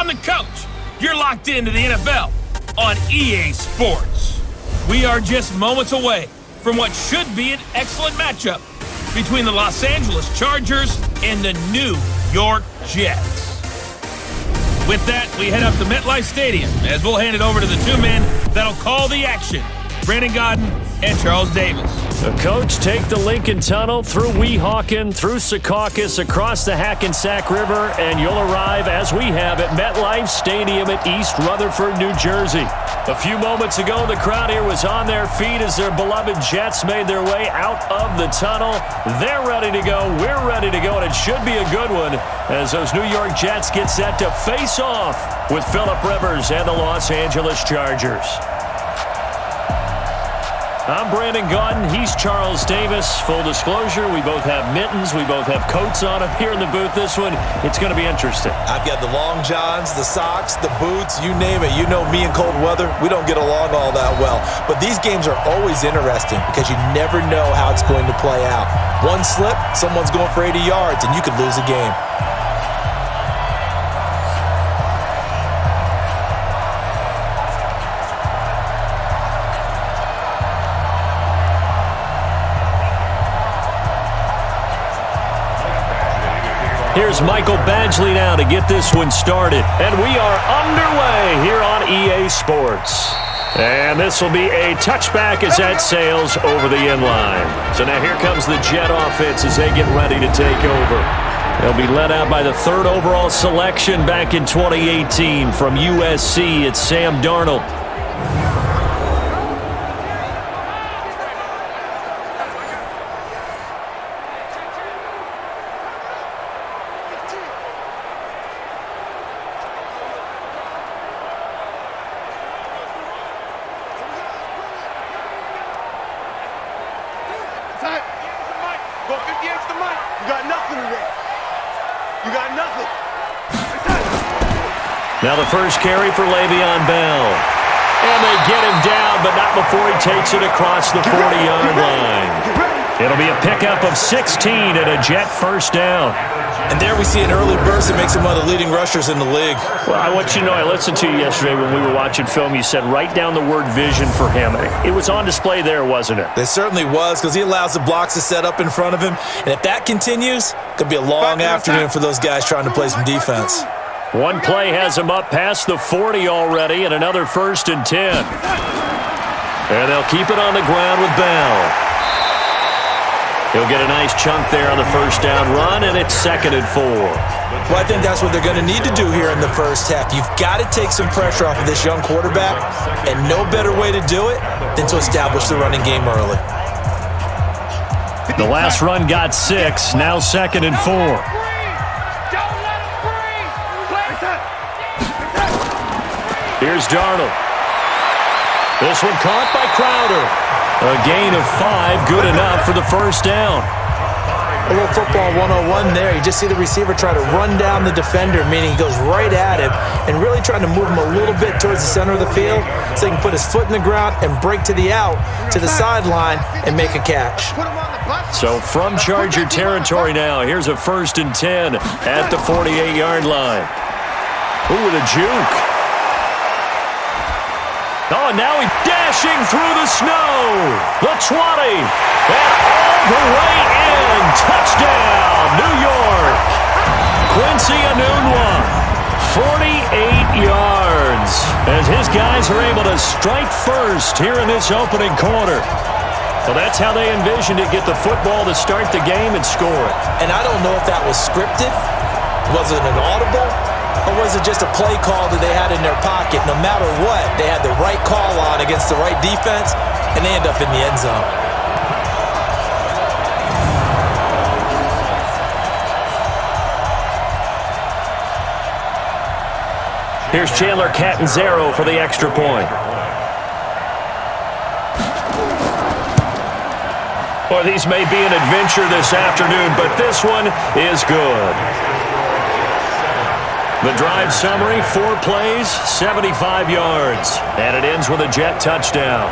I'm the coach. You're locked into the NFL on EA Sports. We are just moments away from what should be an excellent matchup between the Los Angeles Chargers and the New York Jets. With that, we head up to MetLife Stadium as we'll hand it over to the two men that'll call the action, Brandon Gaudin and Charles Davis. The coach, take the Lincoln Tunnel through Weehawken, through Secaucus, across the Hackensack River, and you'll arrive, as we have, at MetLife Stadium at East Rutherford, New Jersey. A few moments ago, the crowd here was on their feet as their beloved Jets made their way out of the tunnel. They're ready to go. We're ready to go, and it should be a good one as those New York Jets get set to face off with Phillip Rivers and the Los Angeles Chargers. I'm Brandon Gaudin. He's Charles Davis. Full disclosure, we both have mittens. We both have coats on up here in the booth. This one, it's going to be interesting. I've got the long johns, the socks, the boots, you name it. You know me in cold weather, we don't get along all that well. But these games are always interesting because you never know how it's going to play out. One slip, someone's going for 80 yards, and you could lose a game. Here's Michael Badgley now to get this one started. And we are underway here on EA Sports. And this will be a touchback as that sails over the inline. So now here comes the Jet offense as they get ready to take over. They'll be led out by the third overall selection back in 2018 from USC. It's Sam Darnold. Now the first carry for Le'Veon Bell. And they get him down, but not before he takes it across the 40-yard line. It'll be a pickup of 16 and a Jet first down. And there we see an early burst that makes him one of the leading rushers in the league. Well, I want you to know, I listened to you yesterday when we were watching film. You said write down the word vision for him. It was on display there, wasn't it? It certainly was, because he allows the blocks to set up in front of him. And if that continues, it could be a long afternoon for those guys trying to play some defense. One play has him up past the 40 already, and another 1st and 10. And they'll keep it on the ground with Bell. He'll get a nice chunk there on the first down run, and it's 2nd and 4. Well, I think that's what they're going to need to do here in the first half. You've got to take some pressure off of this young quarterback, and no better way to do it than to establish the running game early. The last run got 6, now 2nd and 4. Here's Darnold. This one caught by Crowder. A gain of 5, good enough for the first down. A little football 101 there. You just see the receiver try to run down the defender, meaning he goes right at him and really trying to move him a little bit towards the center of the field so he can put his foot in the ground and break to the out, to the sideline, and make a catch. So from Charger territory now, here's a 1st and 10 at the 48-yard line. Ooh, with a juke. Oh, and now he's dashing through the snow. The 20. And all the way in. Touchdown, New York. Quincy Enunwa. 48 yards. As his guys are able to strike first here in this opening quarter. Well, that's how they envisioned it. Get the football to start the game and score it. And I don't know if that was scripted. Was it an audible? Or was it just a play call that they had in their pocket? No matter what, they had the right call on against the right defense, and they end up in the end zone. Here's Chandler Catanzaro for the extra point. Boy, these may be an adventure this afternoon, but this one is good. The drive summary, 4 plays, 75 yards. And it ends with a Jet touchdown.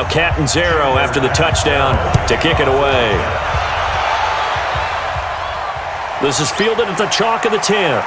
Catanzaro after the touchdown to kick it away. This is fielded at the chalk of the 10.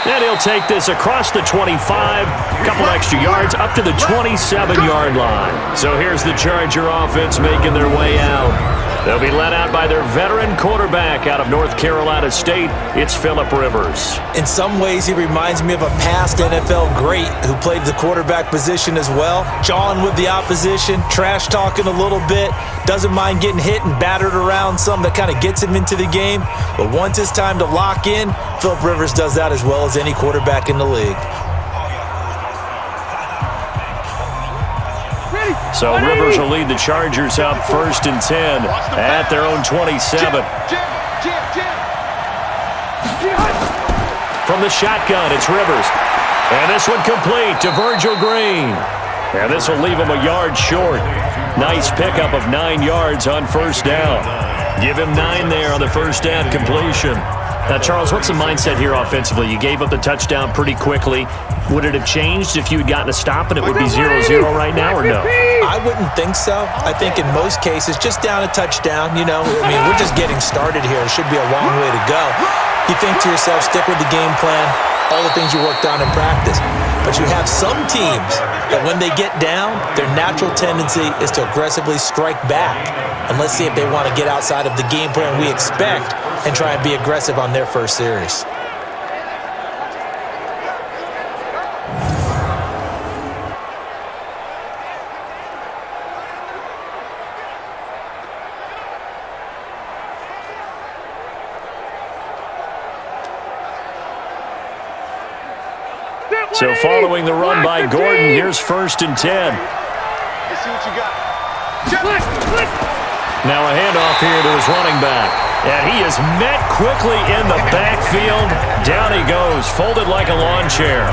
And he'll take this across the 25, a couple extra yards, up to the 27-yard line. So here's the Charger offense making their way out. They'll be led out by their veteran quarterback out of North Carolina State. It's Phillip Rivers. In some ways, he reminds me of a past NFL great who played the quarterback position as well. Jawing with the opposition, trash talking a little bit, doesn't mind getting hit and battered around some that kind of gets him into the game. But once it's time to lock in, Phillip Rivers does that as well as any quarterback in the league. So Rivers will lead the Chargers up 1st and 10 at their own 27. From the shotgun, it's Rivers. And this one complete to Virgil Green. And this will leave him a yard short. Nice pickup of 9 yards on 1st down. Give him 9 there on the 1st down completion. Now, Charles, what's the mindset here offensively? You gave up the touchdown pretty quickly. Would it have changed if you had gotten a stop and it would be 0-0 right now, or no? I wouldn't think so. I think in most cases, just down a touchdown, you know. I mean, we're just getting started here. It should be a long way to go. You think to yourself, stick with the game plan, all the things you worked on in practice. But you have some teams that when they get down, their natural tendency is to aggressively strike back. And let's see if they want to get outside of the game plan we expect and try and be aggressive on their first series. So following the run by Gordon, here's 1st and 10. Let's see what you got. Now a handoff here to his running back. And he is met quickly in the backfield. Down he goes, folded like a lawn chair.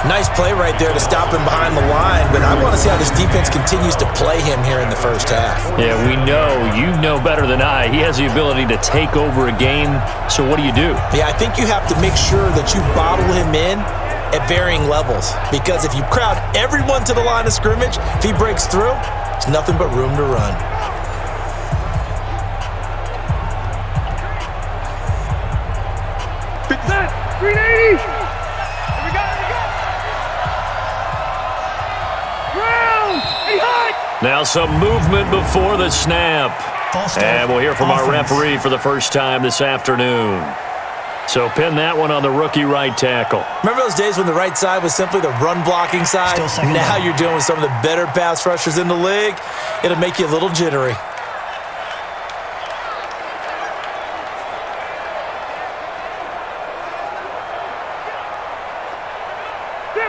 Nice play right there to stop him behind the line, but I want to see how this defense continues to play him here in the 1st half. Yeah, we know. You know better than I. He has the ability to take over a game. So what do you do? Yeah, I think you have to make sure that you bottle him in at varying levels, because if you crowd everyone to the line of scrimmage, if he breaks through, there's nothing but room to run. Now some movement before the snap. And we'll hear from our referee for the first time this afternoon. So pin that one on the rookie right tackle. Remember those days when the right side was simply the run-blocking side? Now you're dealing with some of the better pass rushers in the league. It'll make you a little jittery.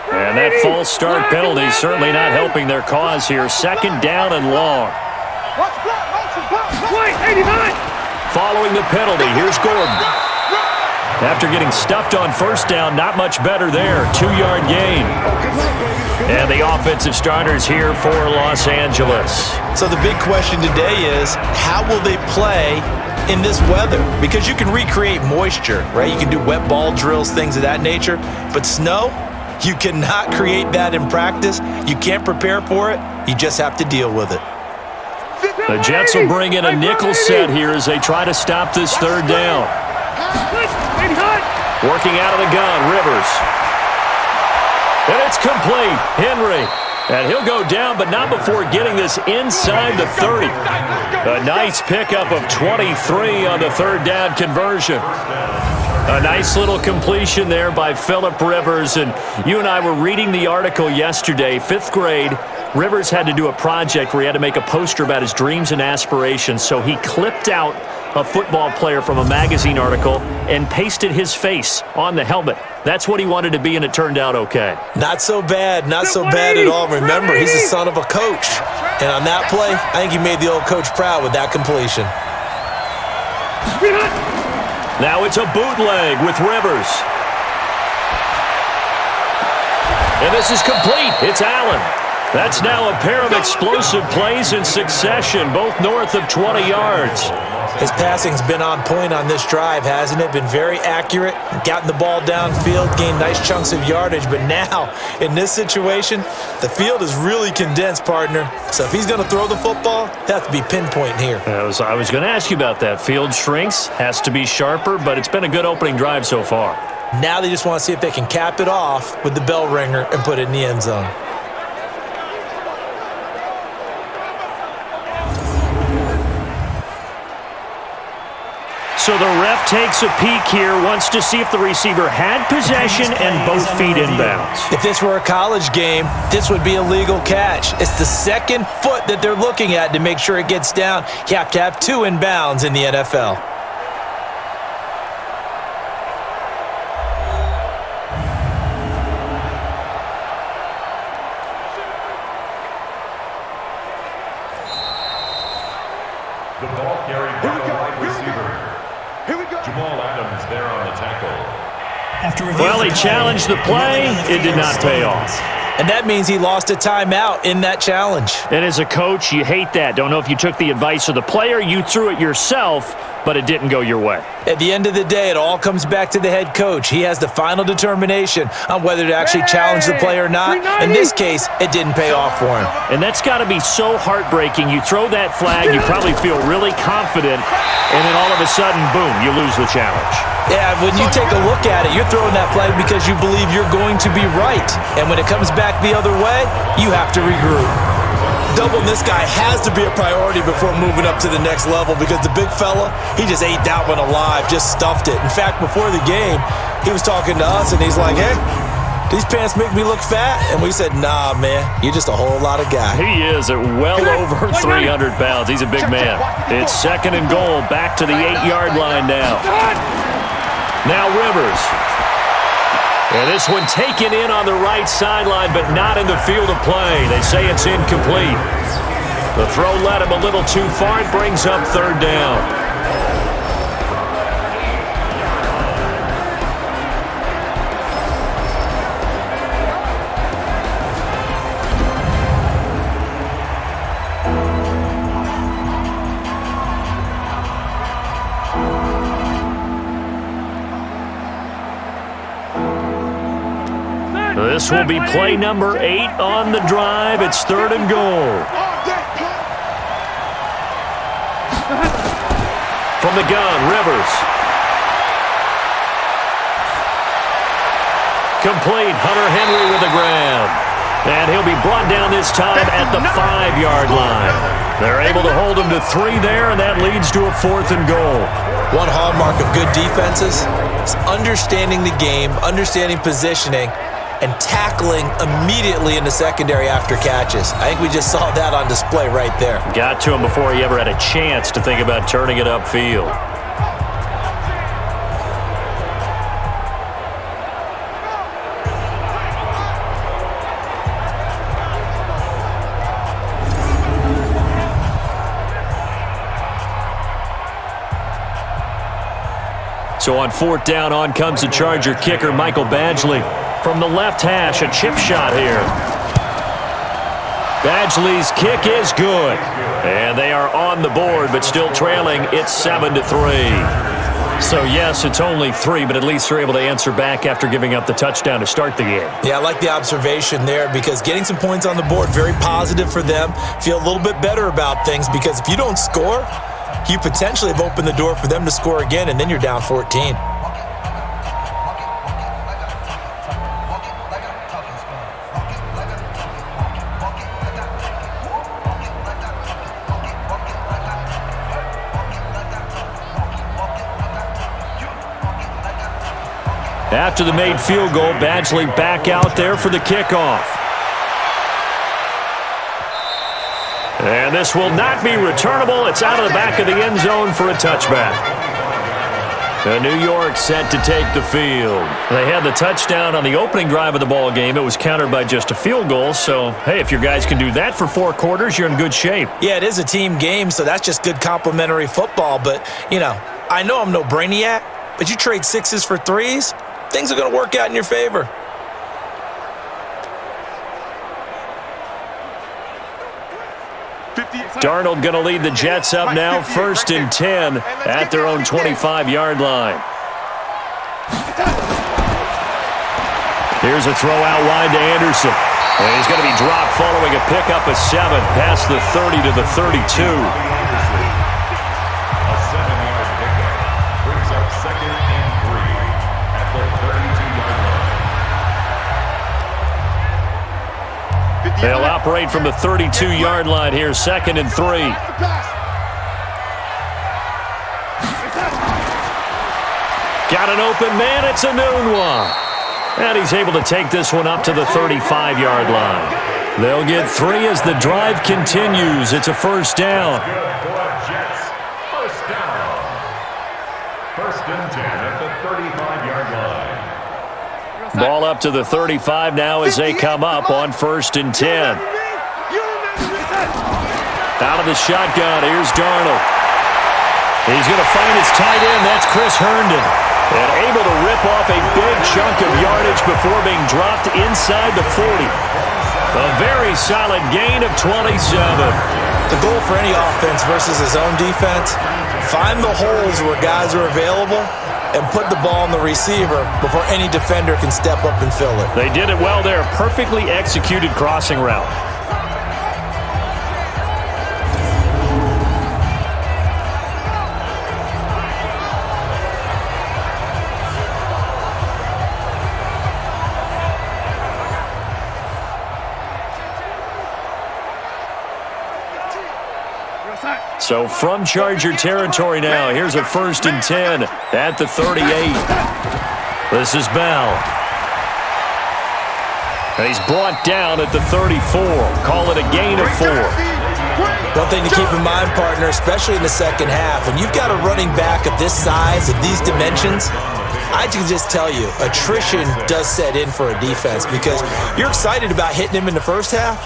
And that false start penalty certainly not helping their cause here. 2nd down and long. Following the penalty, here's Gordon. After getting stuffed on 1st down, not much better there. 2-yard gain. And the offensive starters here for Los Angeles. So the big question today is, how will they play in this weather? Because you can recreate moisture, right? You can do wet ball drills, things of that nature. But snow, you cannot create that in practice. You can't prepare for it. You just have to deal with it. The Jets will bring in a nickel set here as they try to stop this 3rd down. Working out of the gun, Rivers. And it's complete. Henry. And he'll go down, but not before getting this inside the 30. A nice pickup of 23 on the 3rd down conversion. A nice little completion there by Phillip Rivers. And you and I were reading the article yesterday, 5th grade. Rivers had to do a project where he had to make a poster about his dreams and aspirations. So he clipped out a football player from a magazine article and pasted his face on the helmet. That's what he wanted to be, and it turned out okay. Not so bad. Not so bad at all. Remember, he's the son of a coach. And on that play, I think he made the old coach proud with that completion. Now it's a bootleg with Rivers. And this is complete. It's Allen. That's now a pair of explosive plays in succession, both north of 20 yards. His passing's been on point on this drive, hasn't it? Been very accurate, gotten the ball downfield, gained nice chunks of yardage. But now, in this situation, the field is really condensed, partner. So if he's going to throw the football, he'll have to be pinpoint here. I was going to ask you about that. Field shrinks, has to be sharper, but it's been a good opening drive so far. Now they just want to see if they can cap it off with the bell ringer and put it in the end zone. So the ref takes a peek here, wants to see if the receiver had possession and both feet inbounds. If this were a college game, this would be a legal catch. It's the second foot that they're looking at to make sure it gets down. You have to have two inbounds in the NFL. The ball carried by the wide receiver. Jamal Adams there on the tackle. Well, he challenged the play. It did not pay off. And that means he lost a timeout in that challenge. And as a coach, you hate that. Don't know if you took the advice of the player, you threw it yourself, but it didn't go your way. At the end of the day, it all comes back to the head coach. He has the final determination on whether to actually challenge the play or not. In this case, it didn't pay off for him. And that's got to be so heartbreaking. You throw that flag, you probably feel really confident, and then all of a sudden, boom, you lose the challenge. Yeah, when you take a look at it, you're throwing that flag because you believe you're going to be right. And when it comes back the other way, you have to regroup. Doubling this guy has to be a priority before moving up to the next level because the big fella, he just ate that one alive, just stuffed it. In fact, before the game, he was talking to us, and he's like, hey, these pants make me look fat. And we said, nah, man, you're just a whole lot of guy. He is at well over 300 pounds. He's a big man. It's 2nd and goal, back to the 8-yard line now. Now Rivers. And this one taken in on the right sideline, but not in the field of play. They say it's incomplete. The throw led him a little too far. It brings up 3rd down. This will be play number 8 on the drive. It's 3rd and goal. From the gun, Rivers. Complete. Hunter Henry with the grab. And he'll be brought down this time at the 5-yard line. They're able to hold him to 3 there, and that leads to a 4th and goal. One hallmark of good defenses is understanding the game, understanding positioning, and tackling immediately in the secondary after catches. I think we just saw that on display right there. Got to him before he ever had a chance to think about turning it upfield. So on 4th down, on comes the Charger kicker, Michael Badgley. From the left hash, a chip shot here. Badgley's kick is good. And they are on the board, but still trailing. It's 7-3. So, yes, it's only 3, but at least they're able to answer back after giving up the touchdown to start the game. Yeah, I like the observation there because getting some points on the board, very positive for them. Feel a little bit better about things because if you don't score, you potentially have opened the door for them to score again, and then you're down 14. After the made field goal, Badgley back out there for the kickoff. And this will not be returnable. It's out of the back of the end zone for a touchback. New York set to take the field. They had the touchdown on the opening drive of the ball game. It was countered by just a field goal. So, hey, if your guys can do that for 4 quarters, you're in good shape. Yeah, it is a team game, so that's just good complimentary football. But, you know, I know I'm no brainiac, but you trade 6s for 3s, things are going to work out in your favor. Darnold going to lead the Jets up now, 1st and 10 at their own 25-yard line. Here's a throw out wide to Anderson. And he's going to be dropped following a pickup of 7 past the 30 to the 32. A 7-yard pickup brings up 2nd and 3 at the 32-yard line. They'll operate from the 32-yard line here, 2nd and 3. Got an open man. It's a noon one. And he's able to take this one up to the 35-yard line. They'll get 3 as the drive continues. It's a 1st down. Jets, 1st down. 1st and 10 at the 35-yard line. Ball up to the 35 now as they come up on 1st and 10. Out of the shotgun, here's Darnold. He's going to find his tight end. That's Chris Herndon. And able to rip off a big chunk of yardage before being dropped inside the 40. A very solid gain of 27. The goal for any offense versus his own defense, find the holes where guys are available and put the ball on the receiver before any defender can step up and fill it. They did it well there. Perfectly executed crossing route. So from Charger territory now, here's a 1st and 10 at the 38. This is Bell. And he's brought down at the 34. Call it a gain of 4. One thing to keep in mind, partner, especially in the second half, when you've got a running back of this size, of these dimensions, I can just tell you, attrition does set in for a defense because you're excited about hitting him in the first half.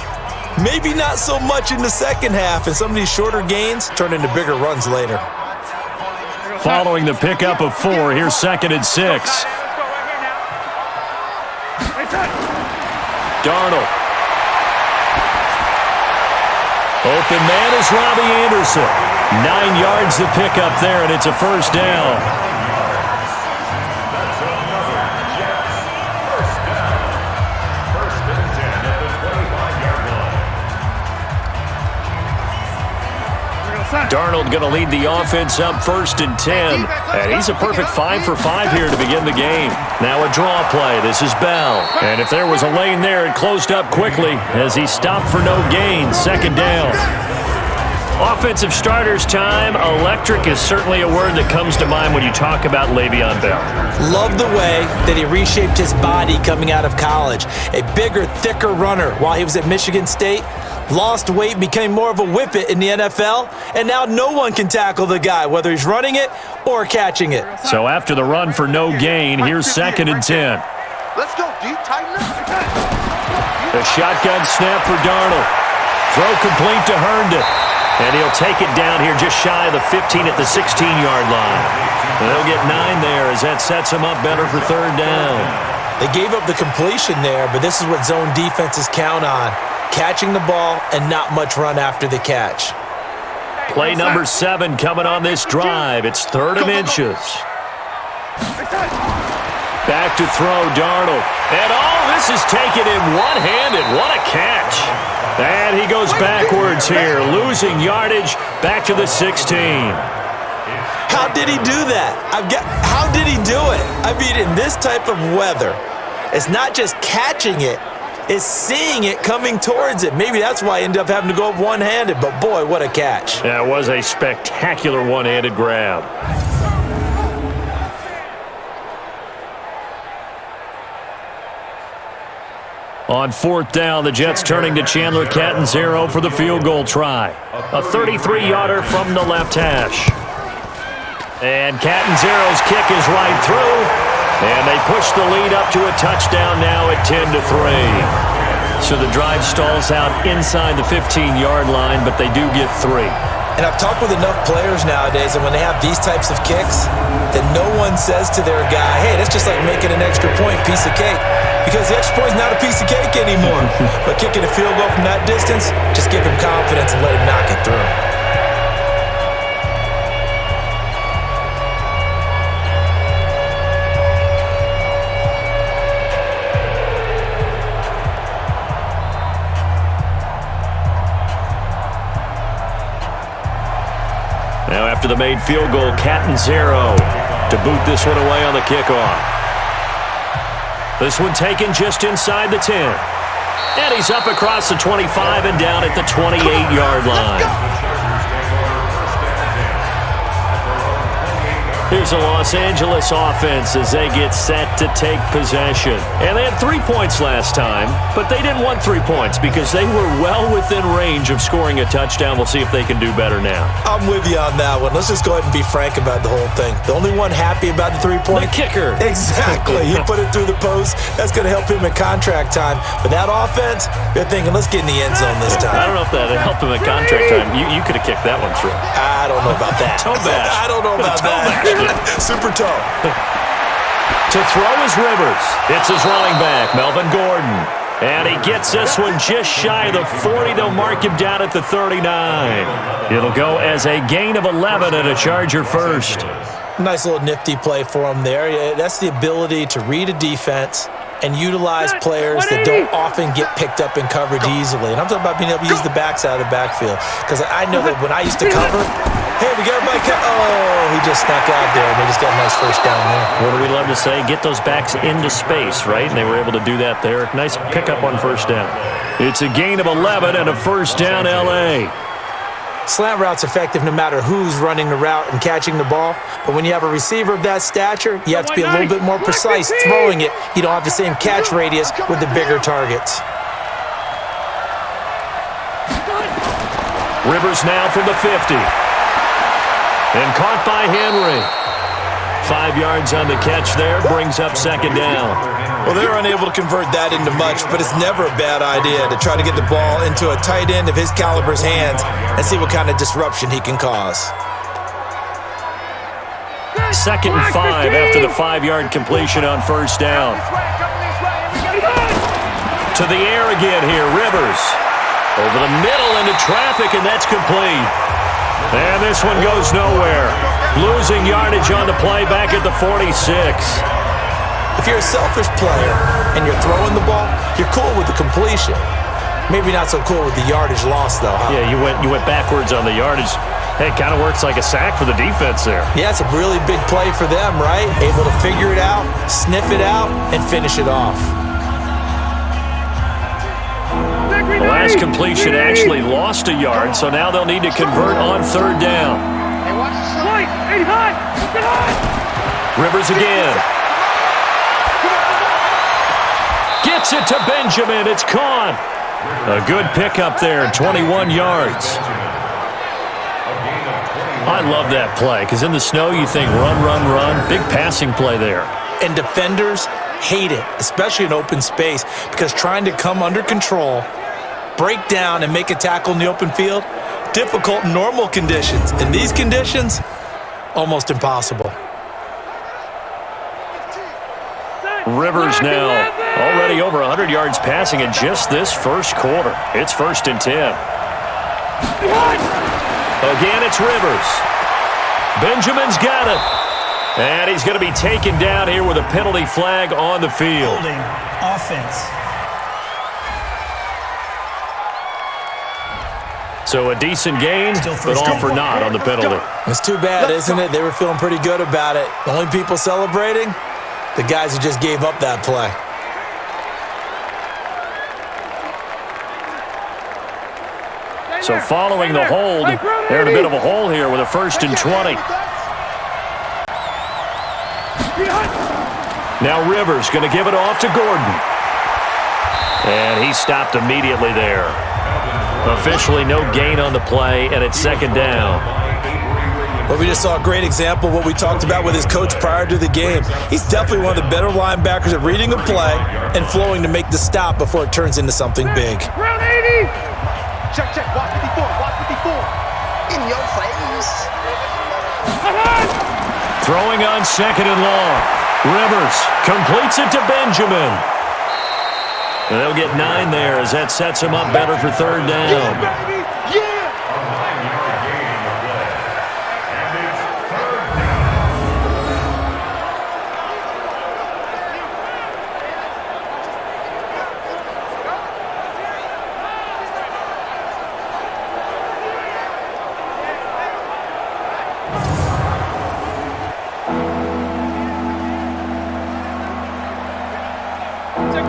Maybe not so much in the second half, and some of these shorter gains turn into bigger runs later. Following the pickup of 4, here's 2nd and 6. Darnold. Open man is Robbie Anderson. 9 yards to pick up there, and it's a 1st down. Darnold going to lead the offense up 1st and 10. And he's a perfect 5 for 5 here to begin the game. Now a draw play. This is Bell. And if there was a lane there, it closed up quickly as he stopped for no gain. 2nd down. Offensive starters time. Electric is certainly a word that comes to mind when you talk about Le'Veon Bell. Love the way that he reshaped his body coming out of college. A bigger, thicker runner while he was at Michigan State. Lost weight, became more of a whippet in the NFL, and now no one can tackle the guy, whether he's running it or catching it. So after the run for no gain, here's 2nd and 10. Let's go deep, tighten up. The shotgun snap for Darnold. Throw complete to Herndon. And he'll take it down here just shy of the 15 at the 16-yard line. And they'll get 9 there as that sets them up better for 3rd down. They gave up the completion there, but this is what zone defenses count on. Catching the ball and not much run after the catch. Play number 7 coming on this drive. It's 3rd and inches. Back to throw, Darnold. And this is taken in one-handed. What a catch. And he goes backwards here, losing yardage back to the 16. How did he do that? How did he do it? I mean, in this type of weather, it's not just catching it, it's seeing it coming towards it. Maybe that's why I ended up having to go up one-handed, but boy, what a catch. That was a spectacular one-handed grab. On 4th down, the Jets turning to Chandler Catanzaro for the field goal try. A 33-yarder from the left hash. And Catanzaro's kick is right through. And they push the lead up to a touchdown now at 10-3. So the drive stalls out inside the 15-yard line, but they do get 3. And I've talked with enough players nowadays, and when they have these types of kicks, that no one says to their guy, hey, that's just like making an extra point, piece of cake. Because the extra point is not a piece of cake anymore. But kicking a field goal from that distance, just give him confidence and let him knock it through. Now after the made field goal, Catanzaro to boot this one away on the kickoff. This one taken just inside the 10. And he's up across the 25 and down at the 28-yard line. Here's the Los Angeles offense as they get set to take possession. And they had 3 points last time, but they didn't want 3 points because they were well within range of scoring a touchdown. We'll see if they can do better now. I'm with you on that one. Let's just go ahead and be frank about the whole thing. The only one happy about the 3-point? The kicker. Exactly. He put it through the post. That's going to help him in contract time. But that offense, they're thinking, let's get in the end zone this time. I don't know if that helped him at contract time. You could have kicked that one through. I don't know about that. Toe bash. I don't know about that. Super toe. To throw is Rivers. It's his running back, Melvin Gordon. And he gets this one just shy of the 40. They'll mark him down at the 39. It'll go as a gain of 11 and a Charger first. Nice little nifty play for him there. That's the ability to read a defense and utilize players that don't often get picked up in coverage easily. And I'm talking about being able to use the backs out of the backfield. Because I know that when I used to cover, hey, we got everybody. Oh, he just snuck out there, and they just got a nice first down there. What do we love to say? Get those backs into space, right? And they were able to do that there. Nice pickup on first down. It's a gain of 11 and a first down, L.A. Slant route's effective no matter who's running the route and catching the ball. But when you have a receiver of that stature, you have to be a little bit more precise throwing it. You don't have the same catch radius with the bigger targets. Rivers now from the 50. And caught by Henry. 5 yards on the catch there, brings up second down. Well, they're unable to convert that into much, but it's never a bad idea to try to get the ball into a tight end of his caliber's hands and see what kind of disruption he can cause. 2nd and 5 after the 5-yard completion on first down. To the air again here, Rivers. Over the middle into traffic, and that's complete. And this one goes nowhere. Losing yardage on the play back at the 46. If you're a selfish player and you're throwing the ball, you're cool with the completion. Maybe not so cool with the yardage loss, though, huh? Yeah, you went backwards on the yardage. Hey, it kind of works like a sack for the defense there. Yeah, it's a really big play for them, right? Able to figure it out, sniff it out, and finish it off. The last completion actually lost a yard, so now they'll need to convert on third down. Rivers again. Gets it to Benjamin. It's caught. A good pickup there, 21 yards. I love that play because in the snow you think run, run, run. Big passing play there. And defenders hate it, especially in open space, because trying to come under control, break down, and make a tackle in the open field, difficult in normal conditions. In these conditions, almost impossible. Rivers now already over 100 yards passing in just this first quarter. It's 1st and 10. Again, it's Rivers. Benjamin's got it. And he's going to be taken down here with a penalty flag on the field. Holding offense. So a decent gain, but all for naught on the penalty. It's too bad, isn't it? They were feeling pretty good about it. The only people celebrating, the guys who just gave up that play. So following the hold, they're in a bit of a hole here with a 1st and 20. Now Rivers going to give it off to Gordon. And he stopped immediately there. Officially no gain on the play, and it's 2nd down. Well, we just saw a great example of what we talked about with his coach prior to the game. He's definitely one of the better linebackers at reading a play and flowing to make the stop before it turns into something big. Round 80. Check, watch 54, watch 54. In your face. Throwing on 2nd and long. Rivers completes it to Benjamin. And they'll get 9 there as that sets him up better for 3rd down.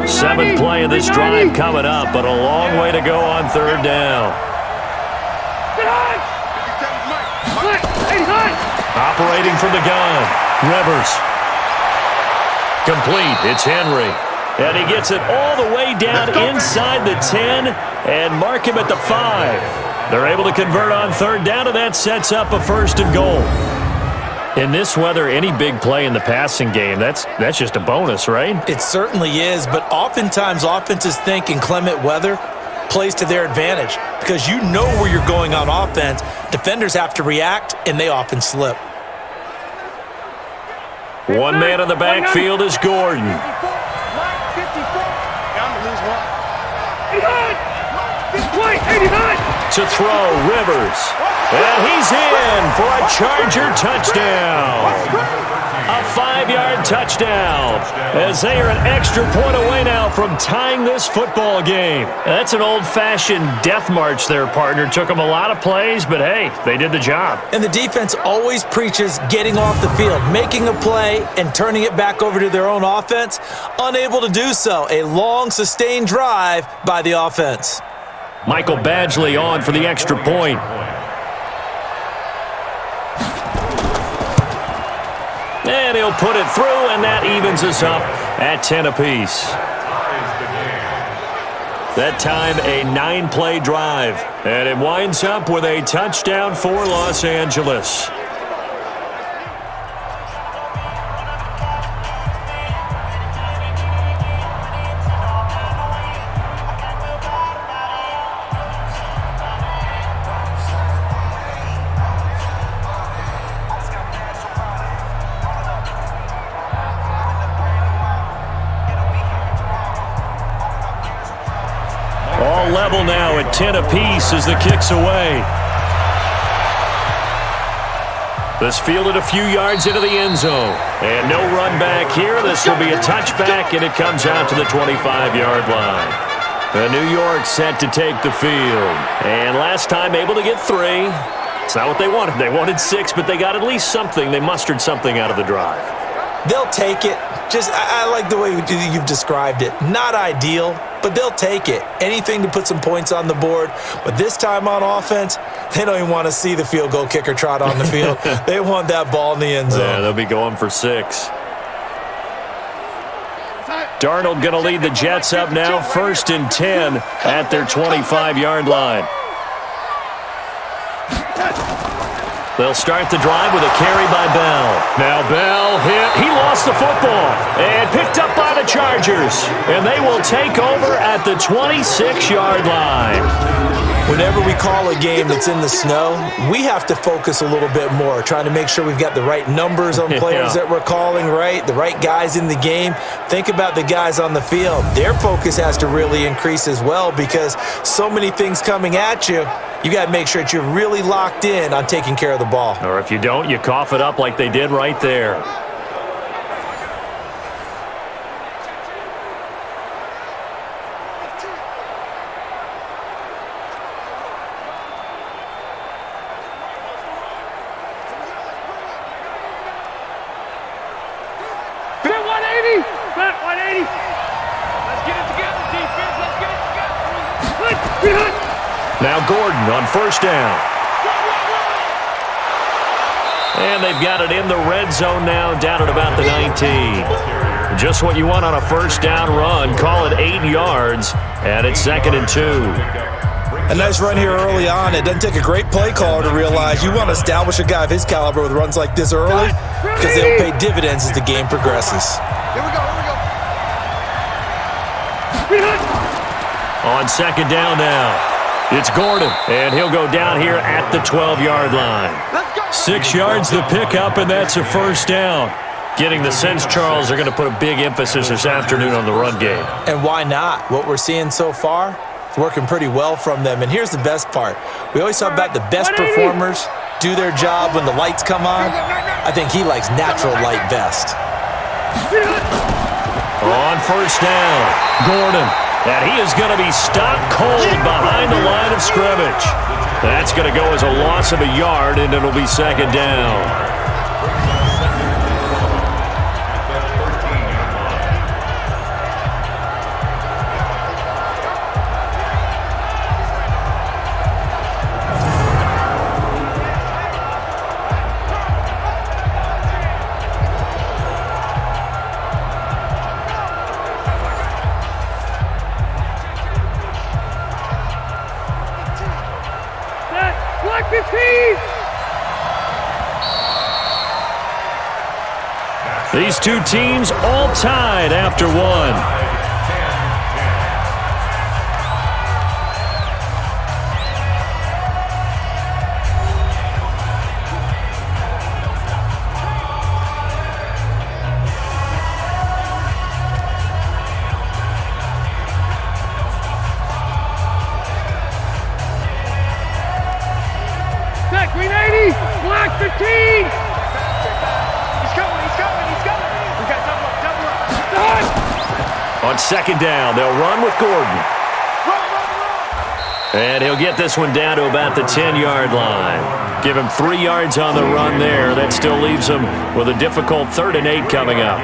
Seventh play of this drive coming up, but a long way to go on 3rd down. Operating from the gun, Rivers. Complete, it's Henry. And he gets it all the way down inside the 10 and mark him at the 5. They're able to convert on 3rd down, and that sets up a 1st and goal. In this weather, any big play in the passing game, that's just a bonus, right? It certainly is, but oftentimes offenses think inclement weather plays to their advantage because you know where you're going on offense. Defenders have to react, and they often slip. One man in the backfield is Gordon. To throw, Rivers. And he's in for a Charger touchdown. A 5-yard touchdown as they are an extra point away now from tying this football game. That's an old-fashioned death march there, partner. Took them a lot of plays, but hey, they did the job. And the defense always preaches getting off the field, making a play, and turning it back over to their own offense. Unable to do so. A long, sustained drive by the offense. Michael Badgley on for the extra point. And he'll put it through, and that evens us up at 10 apiece. That time, a 9-play drive. And it winds up with a touchdown for Los Angeles. Level now at 10 apiece as the kick's away. This fielded a few yards into the end zone. And no run back here. This will be a touchback, and it comes out to the 25-yard line. The New York set to take the field. And last time able to get 3. It's not what they wanted. They wanted 6, but they got at least something. They mustered something out of the drive. They'll take it. I like the way you've described it. Not ideal, but they'll take it. Anything to put some points on the board. But this time on offense, they don't even want to see the field goal kicker trot on the field. They want that ball in the end zone. Yeah, they'll be going for 6. Darnold going to lead the Jets up now, 1st and 10 at their 25-yard line. They'll start the drive with a carry by Bell. Now Bell hit. He lost the football and picked up by the Chargers. And they will take over at the 26-yard line. Whenever we call a game that's in the snow, we have to focus a little bit more, trying to make sure we've got the right numbers on players that we're calling, right? The right guys in the game. Think about the guys on the field. Their focus has to really increase as well because so many things coming at you. You got to make sure that you're really locked in on taking care of the ball. Or if you don't, you cough it up like they did right there. Now Gordon on 1st down. And they've got it in the red zone now, down at about the 19. Just what you want on a 1st down run. Call it 8 yards, and it's 2nd and 2. A nice run here early on. It doesn't take a great play caller to realize you want to establish a guy of his caliber with runs like this early because they'll pay dividends as the game progresses. Here we go. On 2nd down now. It's Gordon, and he'll go down here at the 12-yard line. 6 yards the pickup, and that's a first down. Getting the sense, Charles, they're going to put a big emphasis this afternoon on the run game. And why not? What we're seeing so far is working pretty well from them. And here's the best part. We always talk about the best performers do their job when the lights come on. I think he likes natural light best. On first down, Gordon. And he is going to be stopped cold behind the line of scrimmage. That's going to go as a loss of a yard, and it'll be second down. These two teams all tied after one. Green 80, black 15. On second down, they'll run with Gordon. And he'll get this one down to about the 10-yard line. Give him 3 yards on the run there. That still leaves him with a difficult 3rd and 8 coming up.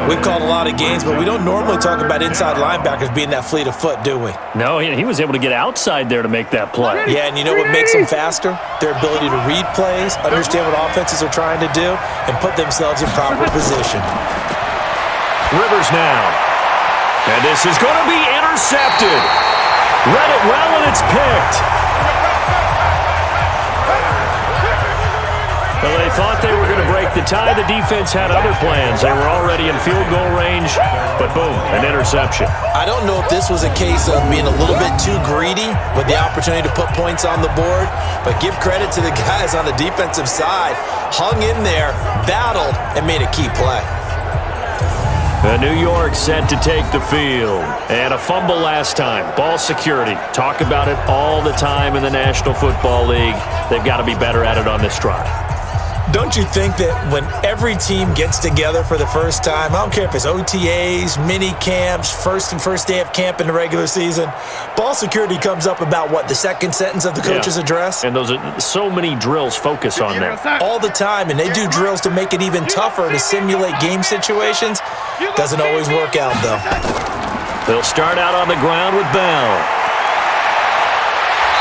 We've called a lot of games, but we don't normally talk about inside linebackers being that fleet of foot, do we? No, he was able to get outside there to make that play. Yeah, and you know what makes them faster? Their ability to read plays, understand what offenses are trying to do, and put themselves in proper position. Rivers now. And this is going to be intercepted. Read it well, and it's picked. Well, they thought they were going to break the tie. The defense had other plans. They were already in field goal range, but boom, an interception. I don't know if this was a case of being a little bit too greedy with the opportunity to put points on the board, but give credit to the guys on the defensive side. Hung in there, battled, and made a key play. New York set to take the field. And a fumble last time. Ball security. Talk about it all the time in the National Football League. They've got to be better at it on this drive. Don't you think that when every team gets together for the first time, I don't care if it's OTAs, mini camps, first day of camp in the regular season, ball security comes up about what, the second sentence of the coach's address? And those are so many drills focus on that. All the time, and they do drills to make it even tougher to simulate game situations. Doesn't always work out, though. They'll start out on the ground with Bell.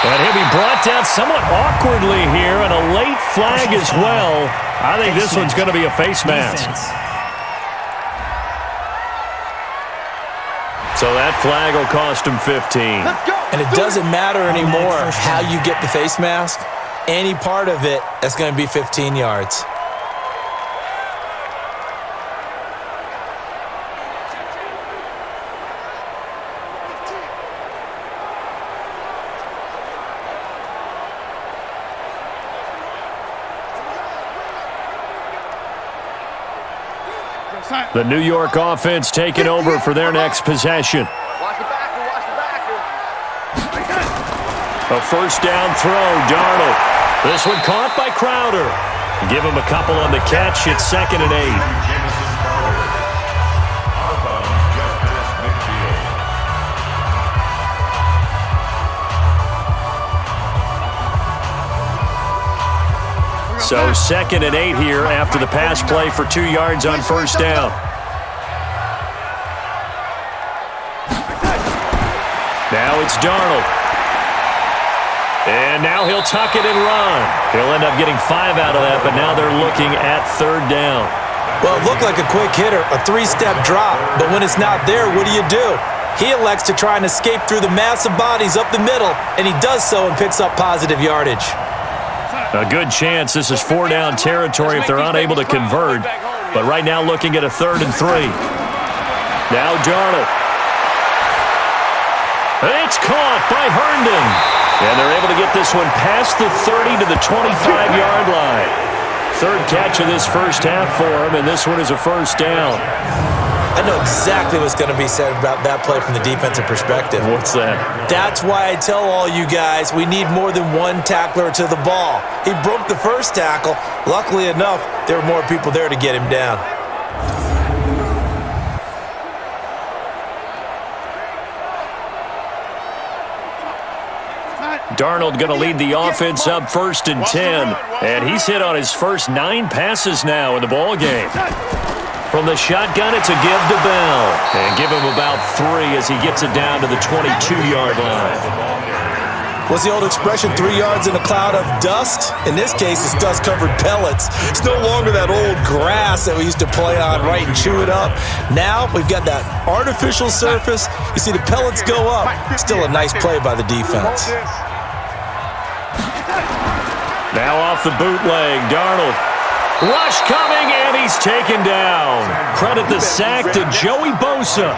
And he'll be brought down somewhat awkwardly here, and a late flag as well. I think this one's going to be a face mask. So that flag will cost him 15. And it doesn't matter anymore how you get the face mask. Any part of it, that's going to be 15 yards. The New York offense taking over for their next possession. A first down throw, Darnold. This one caught by Crowder. Give him a couple on the catch. It's 2nd and 8. So 2nd and 8 here after the pass play for 2 yards on first down. Now it's Darnold. And now he'll tuck it and run. He'll end up getting 5 out of that, but now they're looking at 3rd down. Well, it looked like a quick hitter, a 3-step drop, but when it's not there, what do? He elects to try and escape through the massive bodies up the middle, and he does so and picks up positive yardage. A good chance this is 4-down territory if they're unable to convert, but right now looking at a 3rd and 3. Now Darnold. It's caught by Herndon. And they're able to get this one past the 30 to the 25-yard line. Third catch of this first half for him, and this one is a first down. I know exactly what's going to be said about that play from the defensive perspective. What's that? That's why I tell all you guys we need more than one tackler to the ball. He broke the first tackle. Luckily enough, there were more people there to get him down. Darnold going to lead the offense up 1st and 10. And he's hit on his first 9 passes now in the ball game. From the shotgun, it's a give to Bell. And give him about 3 as he gets it down to the 22-yard line. What's the old expression, 3 yards in a cloud of dust? In this case, it's dust-covered pellets. It's no longer that old grass that we used to play on, right, and chew it up. Now we've got that artificial surface. You see the pellets go up. Still a nice play by the defense. Now off the bootleg, Darnold. Rush coming, and he's taken down. Credit the sack to Joey Bosa.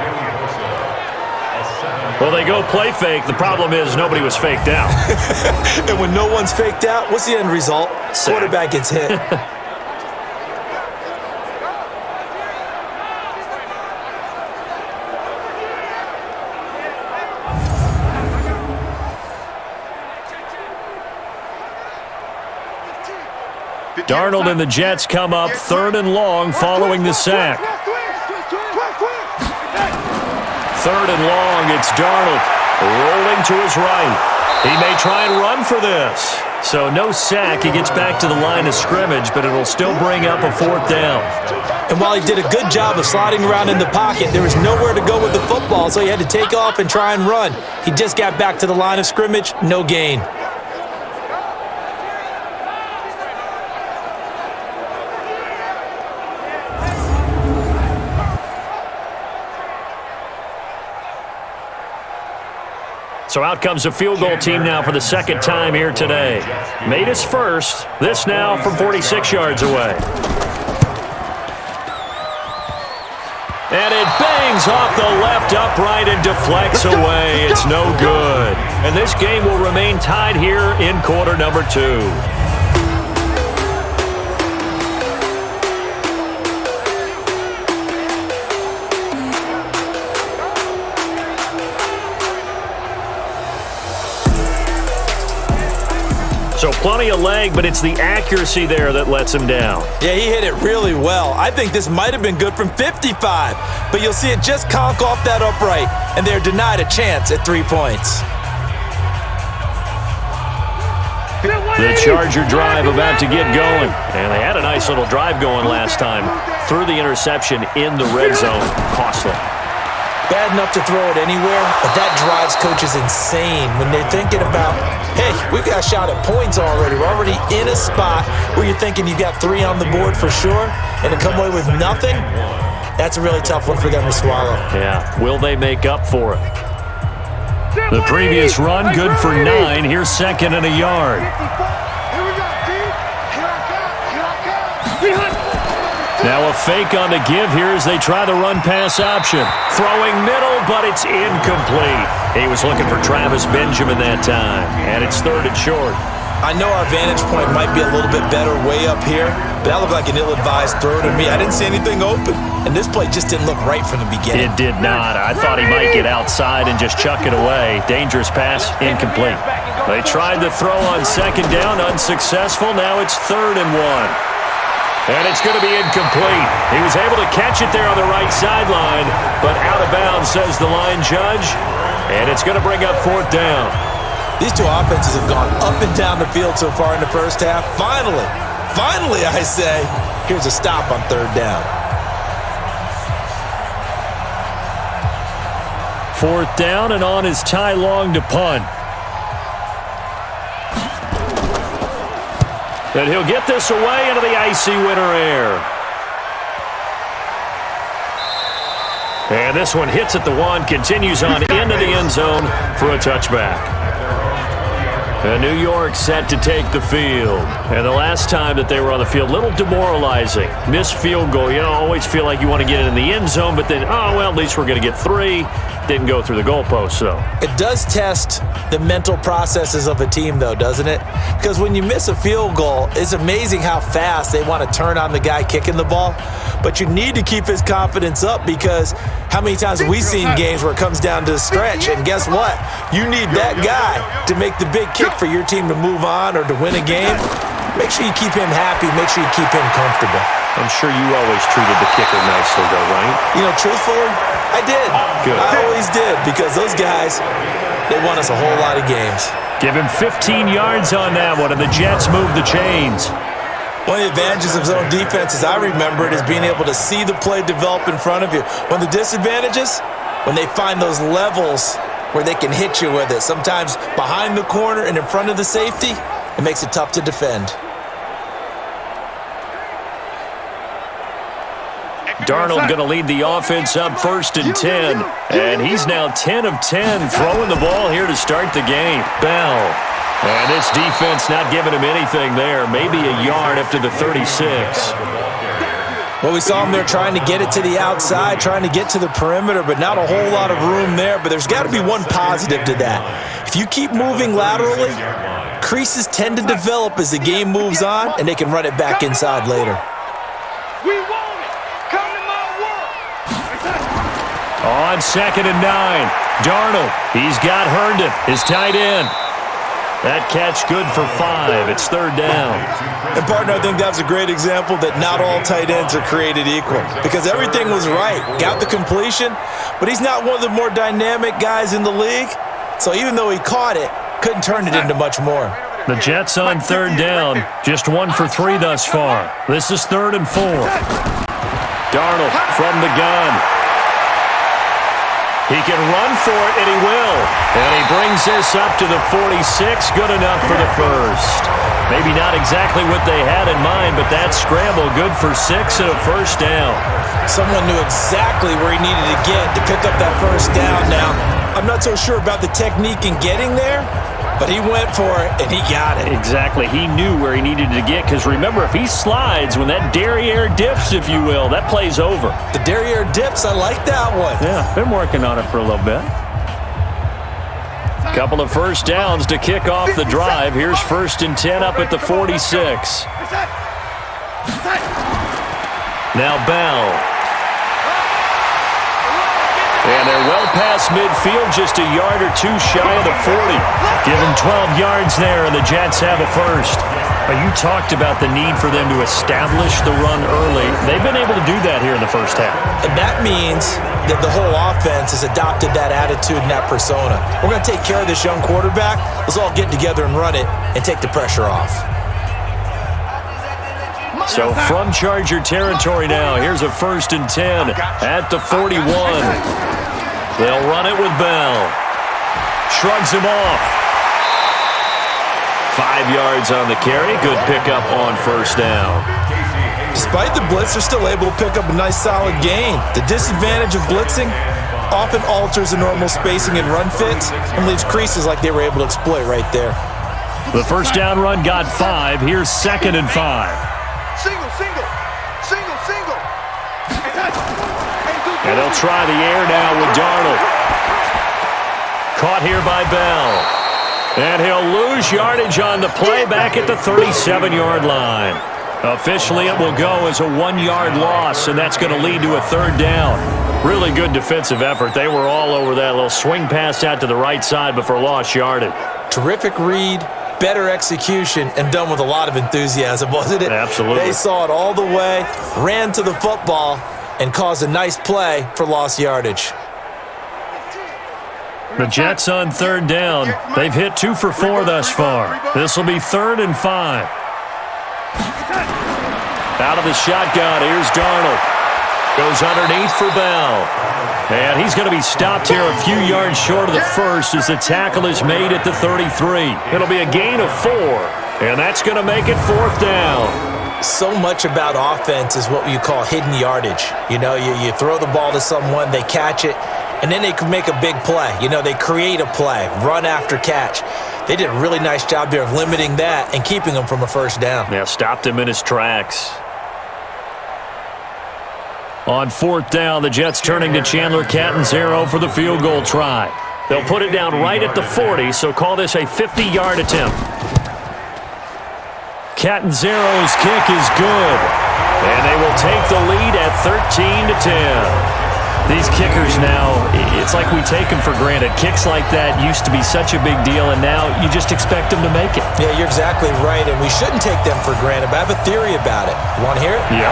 Well, they go play fake. The problem is nobody was faked out. And when no one's faked out, what's the end result? Sack. Quarterback gets hit. Darnold and the Jets come up 3rd and long following the sack. 3rd and long, it's Darnold rolling to his right. He may try and run for this. So no sack. He gets back to the line of scrimmage, but it'll still bring up a 4th down. And while he did a good job of sliding around in the pocket, there was nowhere to go with the football, so he had to take off and try and run. He just got back to the line of scrimmage, no gain. So out comes a field goal team now for the 2nd time here today. Made his first. This now from 46 yards away. And it bangs off the left upright and deflects away. It's no good. And this game will remain tied here in quarter number 2. So plenty of leg, but it's the accuracy there that lets him down. Yeah, he hit it really well. I think this might have been good from 55, but you'll see it just conk off that upright, and they're denied a chance at 3 points. The Charger drive about to get going. And they had a nice little drive going last time. Threw the interception in the red zone. Costly. Bad enough to throw it anywhere, but that drives coaches insane when they're thinking about, hey, we've got a shot at points already. We're already in a spot where you're thinking you've got 3 on the board for sure, and to come away with nothing, that's a really tough one for them to swallow. Yeah, will they make up for it? The previous run, good for 9. Here's 2nd and a yard. Now a fake on the give here as they try the run-pass option. Throwing middle, but it's incomplete. He was looking for Travis Benjamin that time, and it's 3rd and short. I know our vantage point might be a little bit better way up here, but that looked like an ill-advised throw to me. I didn't see anything open, and this play just didn't look right from the beginning. It did not. I thought he might get outside and just chuck it away. Dangerous pass, incomplete. They tried to throw on 2nd down, unsuccessful. Now it's 3rd and 1. And it's going to be incomplete. He was able to catch it there on the right sideline, but out of bounds, says the line judge. And it's going to bring up 4th down. These two offenses have gone up and down the field so far in the first half. Finally, I say, here's a stop on 3rd down. 4th down, and on is Ty Long to punt. And he'll get this away into the icy winter air. And this one hits at the 1, continues on into the end zone for a touchback. And New York set to take the field. And the last time that they were on the field, a little demoralizing. Missed field goal. You know, always feel like you want to get it in the end zone, but then, oh, well, at least we're going to get 3. Didn't go through the goalpost, so. It does test the mental processes of a team, though, doesn't it? Because when you miss a field goal, it's amazing how fast they want to turn on the guy kicking the ball. But you need to keep his confidence up, because how many times have we seen games where it comes down to the stretch, and guess what? You need that guy to make the big kick for your team to move on or to win a game. Make sure you keep him happy. Make sure you keep him comfortable. I'm sure you always treated the kicker nicely, though, right? You know, truthfully, I did. Good. I always did, because those guys, they won us a whole lot of games. Give him 15 yards on that one, and the Jets move the chains. One of the advantages of zone defense, as I remember it, is being able to see the play develop in front of you. One of the disadvantages, when they find those levels where they can hit you with it, sometimes behind the corner and in front of the safety, it makes it tough to defend. Darnold going to lead the offense up 1st and 10. And he's now 10 of 10 throwing the ball here to start the game. Bell. And this defense not giving him anything there. Maybe a yard up to the 36. Well, we saw him there trying to get it to the outside, trying to get to the perimeter, but not a whole lot of room there. But there's got to be one positive to that. If you keep moving laterally, creases tend to develop as the game moves on, and they can run it back inside later. We want it. Come to my world. On 2nd and 9. Darnold. He's got Herndon, his tight end. That catch good for 5. It's 3rd down. And, partner, I think that's a great example that not all tight ends are created equal, because everything was right. Got the completion, but he's not one of the more dynamic guys in the league. So even though he caught it, couldn't turn it into much more. The Jets on 3rd down. Just 1 for 3 thus far. This is 3rd and 4. Darnold from the gun. He can run for it, and he will. And he brings this up to the 46. Good enough for the first. Maybe not exactly what they had in mind, but that scramble good for 6 and a 1st down. Someone knew exactly where he needed to get to pick up that 1st down. Now, I'm not so sure about the technique in getting there, but he went for it, and he got it. Exactly. He knew where he needed to get, because remember, if he slides, when that derriere dips, if you will, that play's over. The derriere dips, I like that one. Yeah, been working on it for a little bit. Couple of 1st downs to kick off the drive. Here's 1st and 10 up at the 46. Now Bell. And they're well past midfield, just a yard or 2 shy of the 40. Give them 12 yards there, and the Jets have a first. You talked about the need for them to establish the run early. They've been able to do that here in the first half. And that means that the whole offense has adopted that attitude and that persona. We're going to take care of this young quarterback. Let's all get together and run it and take the pressure off. So from Charger territory now, here's a 1st and 10 at the 41. They'll run it with Bell. Shrugs him off. 5 yards on the carry. Good pickup on 1st down. Despite the blitz, they're still able to pick up a nice solid gain. The disadvantage of blitzing often alters the normal spacing and run fits and leaves creases like they were able to exploit right there. The 1st down run got 5. Here's 2nd and 5. Single, single, single, single. And they'll try the air now with Darnold. Caught here by Bell. And he'll lose yardage on the play back at the 37-yard line. Officially, it will go as a 1-yard loss, and that's going to lead to a 3rd down. Really good defensive effort. They were all over that little swing pass out to the right side before lost yardage. Terrific read, better execution, and done with a lot of enthusiasm, wasn't it? Absolutely. They saw it all the way, ran to the football, and caused a nice play for lost yardage. The Jets on 3rd down. They've hit 2 for 4 thus far. This will be 3rd and 5. Out of the shotgun, here's Darnold. Goes underneath for Bell. And he's going to be stopped here a few yards short of the first as the tackle is made at the 33. It'll be a gain of 4, and that's going to make it 4th down. So much about offense is what you call hidden yardage. You know, you throw the ball to someone, they catch it, and then they can make a big play. You know, they create a play, run after catch. They did a really nice job there of limiting that and keeping him from a first down. Yeah, stopped him in his tracks. On fourth down, the Jets turning to Chandler Catanzaro for the field goal try. They'll put it down right at the 40, so call this a 50-yard attempt. Catanzaro's kick is good, and they will take the lead at 13-10. These kickers now, it's like we take them for granted. Kicks like that used to be such a big deal, and now you just expect them to make it. Yeah, you're exactly right, and we shouldn't take them for granted, but I have a theory about it. You want to hear it? Yeah.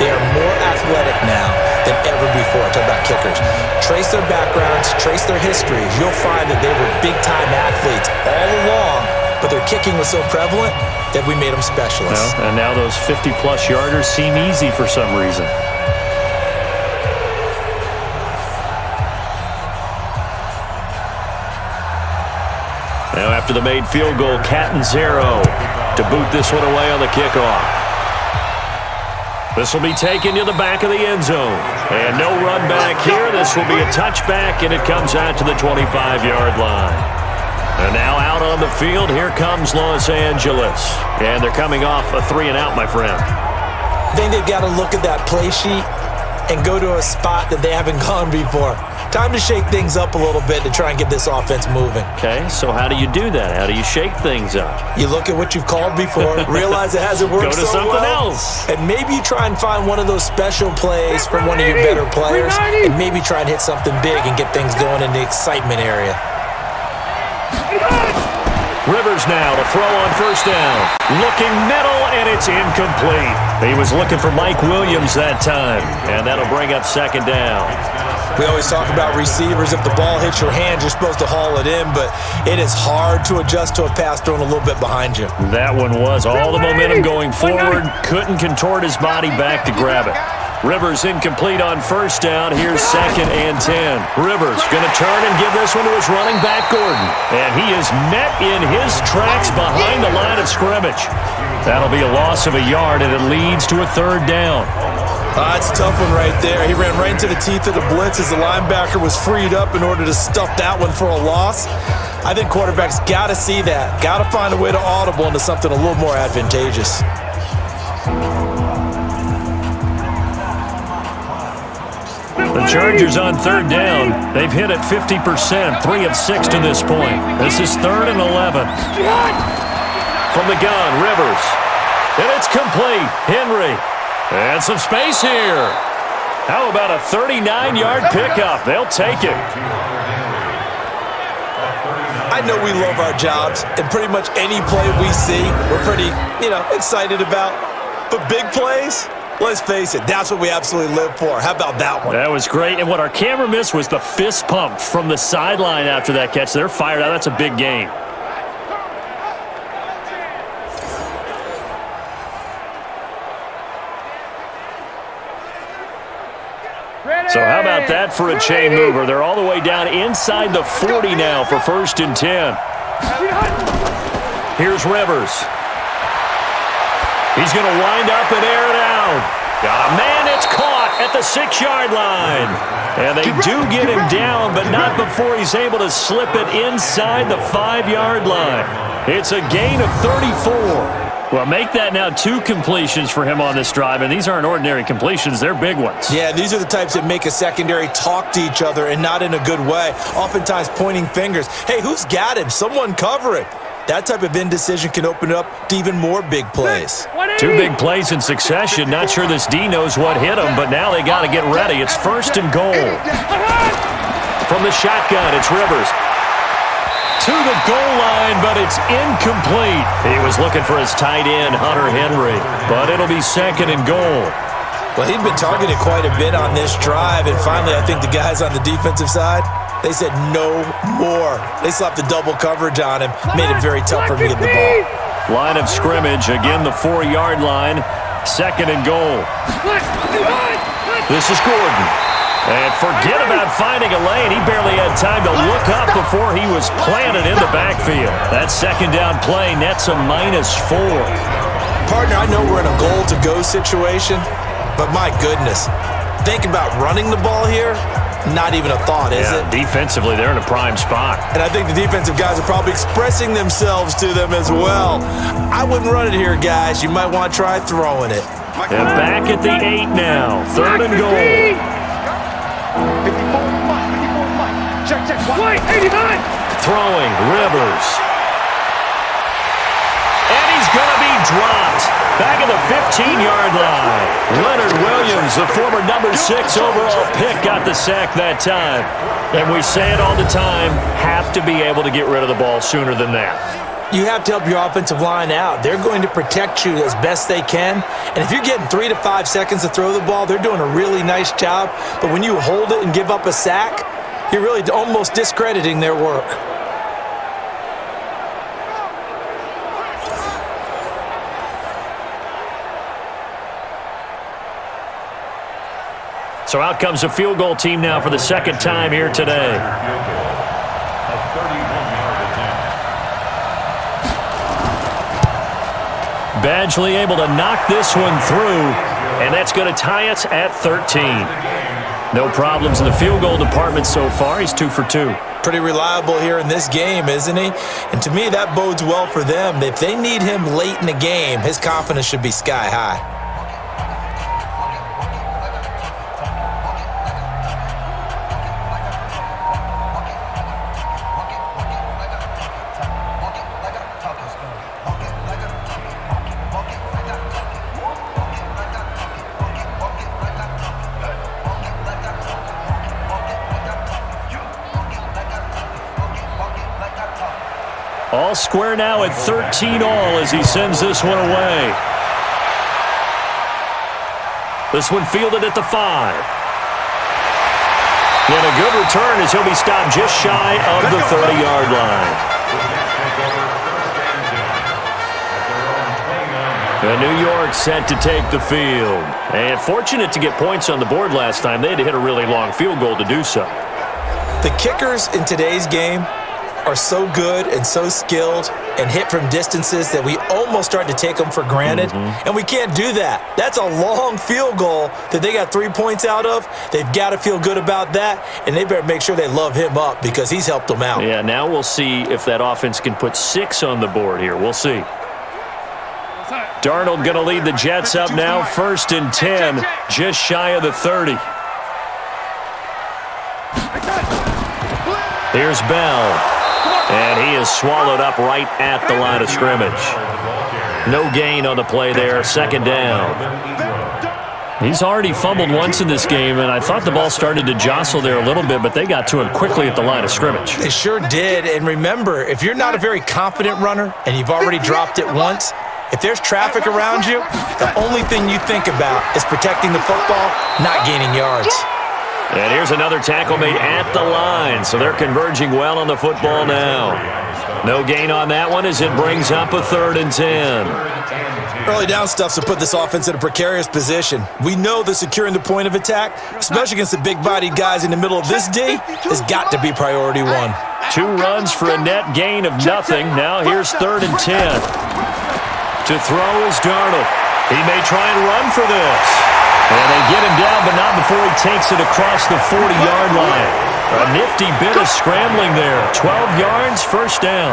They are more athletic now than ever before. Talk about kickers. Trace their backgrounds, trace their histories. You'll find that they were big-time athletes all along, but their kicking was so prevalent that we made them specialists. Well, and now those 50-plus yarders seem easy for some reason. Now after the made field goal, Catanzaro to boot this one away on the kickoff. This will be taken to the back of the end zone. And no run back here. This will be a touchback, and it comes out to the 25-yard line. And now out on the field, here comes Los Angeles. And they're coming off a 3-and-out, my friend. I think they've got to look at that play sheet and go to a spot that they haven't gone before. Time to shake things up a little bit to try and get this offense moving. Okay, so how do you do that? How do you shake things up? You look at what you've called before, realize it hasn't worked so well. Go to something else. And maybe you try and find one of those special plays from one of your better players, and maybe try and hit something big and get things going in the excitement area. Rivers now to throw on first down. Looking middle, and it's incomplete. He was looking for Mike Williams that time, and that'll bring up second down. We always talk about receivers. If the ball hits your hand, you're supposed to haul it in, but it is hard to adjust to a pass thrown a little bit behind you. That one was all the momentum going forward. Couldn't contort his body back to grab it. Rivers incomplete on first down. Here's 2nd and 10. Rivers going to turn and give this one to his running back, Gordon. And he is met in his tracks behind the line of scrimmage. That'll be a loss of a yard, and it leads to a 3rd down. It's a tough one right there. He ran right into the teeth of the blitz as the linebacker was freed up in order to stuff that one for a loss. I think quarterbacks got to see that. Got to find a way to audible into something a little more advantageous. The Chargers on 3rd down. They've hit it 50%, 3 of 6 to this point. This is 3rd and 11. From the gun, Rivers. And it's complete. Henry. And some space here. How about a 39-yard pickup? They'll take it. I know we love our jobs, and pretty much any play we see, we're pretty, excited about. But big plays, let's face it, that's what we absolutely live for. How about that one? That was great. And what our camera missed was the fist pump from the sideline after that catch. They're fired out. That's a big game. So how about that for a chain mover? They're all the way down inside the 40 now for 1st and 10. Here's Rivers. He's going to wind up and air it out. Got a man, it's caught at the 6-yard line. And they do get him down, but not before he's able to slip it inside the 5-yard line. It's a gain of 34. Well, make that now 2 completions for him on this drive, and these aren't ordinary completions. They're big ones. Yeah, these are the types that make a secondary talk to each other and not in a good way, oftentimes pointing fingers. Hey, who's got him? Someone cover it. That type of indecision can open up to even more big plays. 2 big plays in succession. Not sure this D knows what hit him, but now they got to get ready. It's 1st and goal. From the shotgun, it's Rivers. To the goal line, but it's incomplete. He was looking for his tight end, Hunter Henry, but it'll be 2nd and goal. Well, he'd been targeted quite a bit on this drive, and finally I think the guys on the defensive side, they said no more. They slapped the double coverage on him, made it very tough for him to get the ball. Line of scrimmage, again the 4-yard line, 2nd and goal. This is Gordon. And forget about finding a lane. He barely had time to look up before he was planted in the backfield. That 2nd down play nets a -4. Partner, I know we're in a goal-to-go situation, but my goodness, Think about running the ball here. Not even a thought, is it? Defensively, they're in a prime spot. And I think the defensive guys are probably expressing themselves to them as well. I wouldn't run it here, guys. You might want to try throwing it. And back at the 8 now. 3rd and goal. 54 Mike. Check. Wait, 89. Throwing, Rivers. And he's going to be dropped. Back at the 15-yard line. Leonard Williams, the former number 6 overall pick, got the sack that time. And we say it all the time, have to be able to get rid of the ball sooner than that. You have to help your offensive line out. They're going to protect you as best they can. And if you're getting 3 to 5 seconds to throw the ball, they're doing a really nice job. But when you hold it and give up a sack, you're really almost discrediting their work. So out comes a field goal team now for the second time here today. Badgley able to knock this one through, and that's going to tie us at 13. No problems in the field goal department so far. He's 2 for 2. Pretty reliable here in this game, isn't he? And to me, that bodes well for them. If they need him late in the game, his confidence should be sky high. All square now at 13 all as he sends this one away. This one fielded at the 5. And a good return as he'll be stopped just shy of the 30-yard line. And New York set to take the field. And fortunate to get points on the board last time. They had to hit a really long field goal to do so. The kickers in today's game are so good and so skilled and hit from distances that we almost start to take them for granted. And we can't do that. That's a long field goal that they got 3 points out of. They've got to feel good about that, and they better make sure they love him up because he's helped them out. Yeah, now we'll see if that offense can put 6 on the board here. We'll see. Darnold going to lead the Jets up now, 1st and 10, just shy of the 30. Here's Bell. And he is swallowed up right at the line of scrimmage. No gain on the play there, 2nd down. He's already fumbled once in this game, and I thought the ball started to jostle there a little bit, but they got to him quickly at the line of scrimmage. They sure did, and remember, if you're not a very confident runner and you've already dropped it once, if there's traffic around you, the only thing you think about is protecting the football, not gaining yards. And here's another tackle made at the line, so they're converging well on the football now. No gain on that one as it brings up a 3rd and 10. Early down stuff's to put this offense in a precarious position. We know that securing the point of attack, especially against the big-bodied guys in the middle of this D, has got to be priority 1. 2 runs for a net gain of nothing. Now here's 3rd and 10. To throw is Darnold. He may try and run for this. And they get him down, but not before he takes it across the 40-yard line. A nifty bit of scrambling there. 12 yards, 1st down.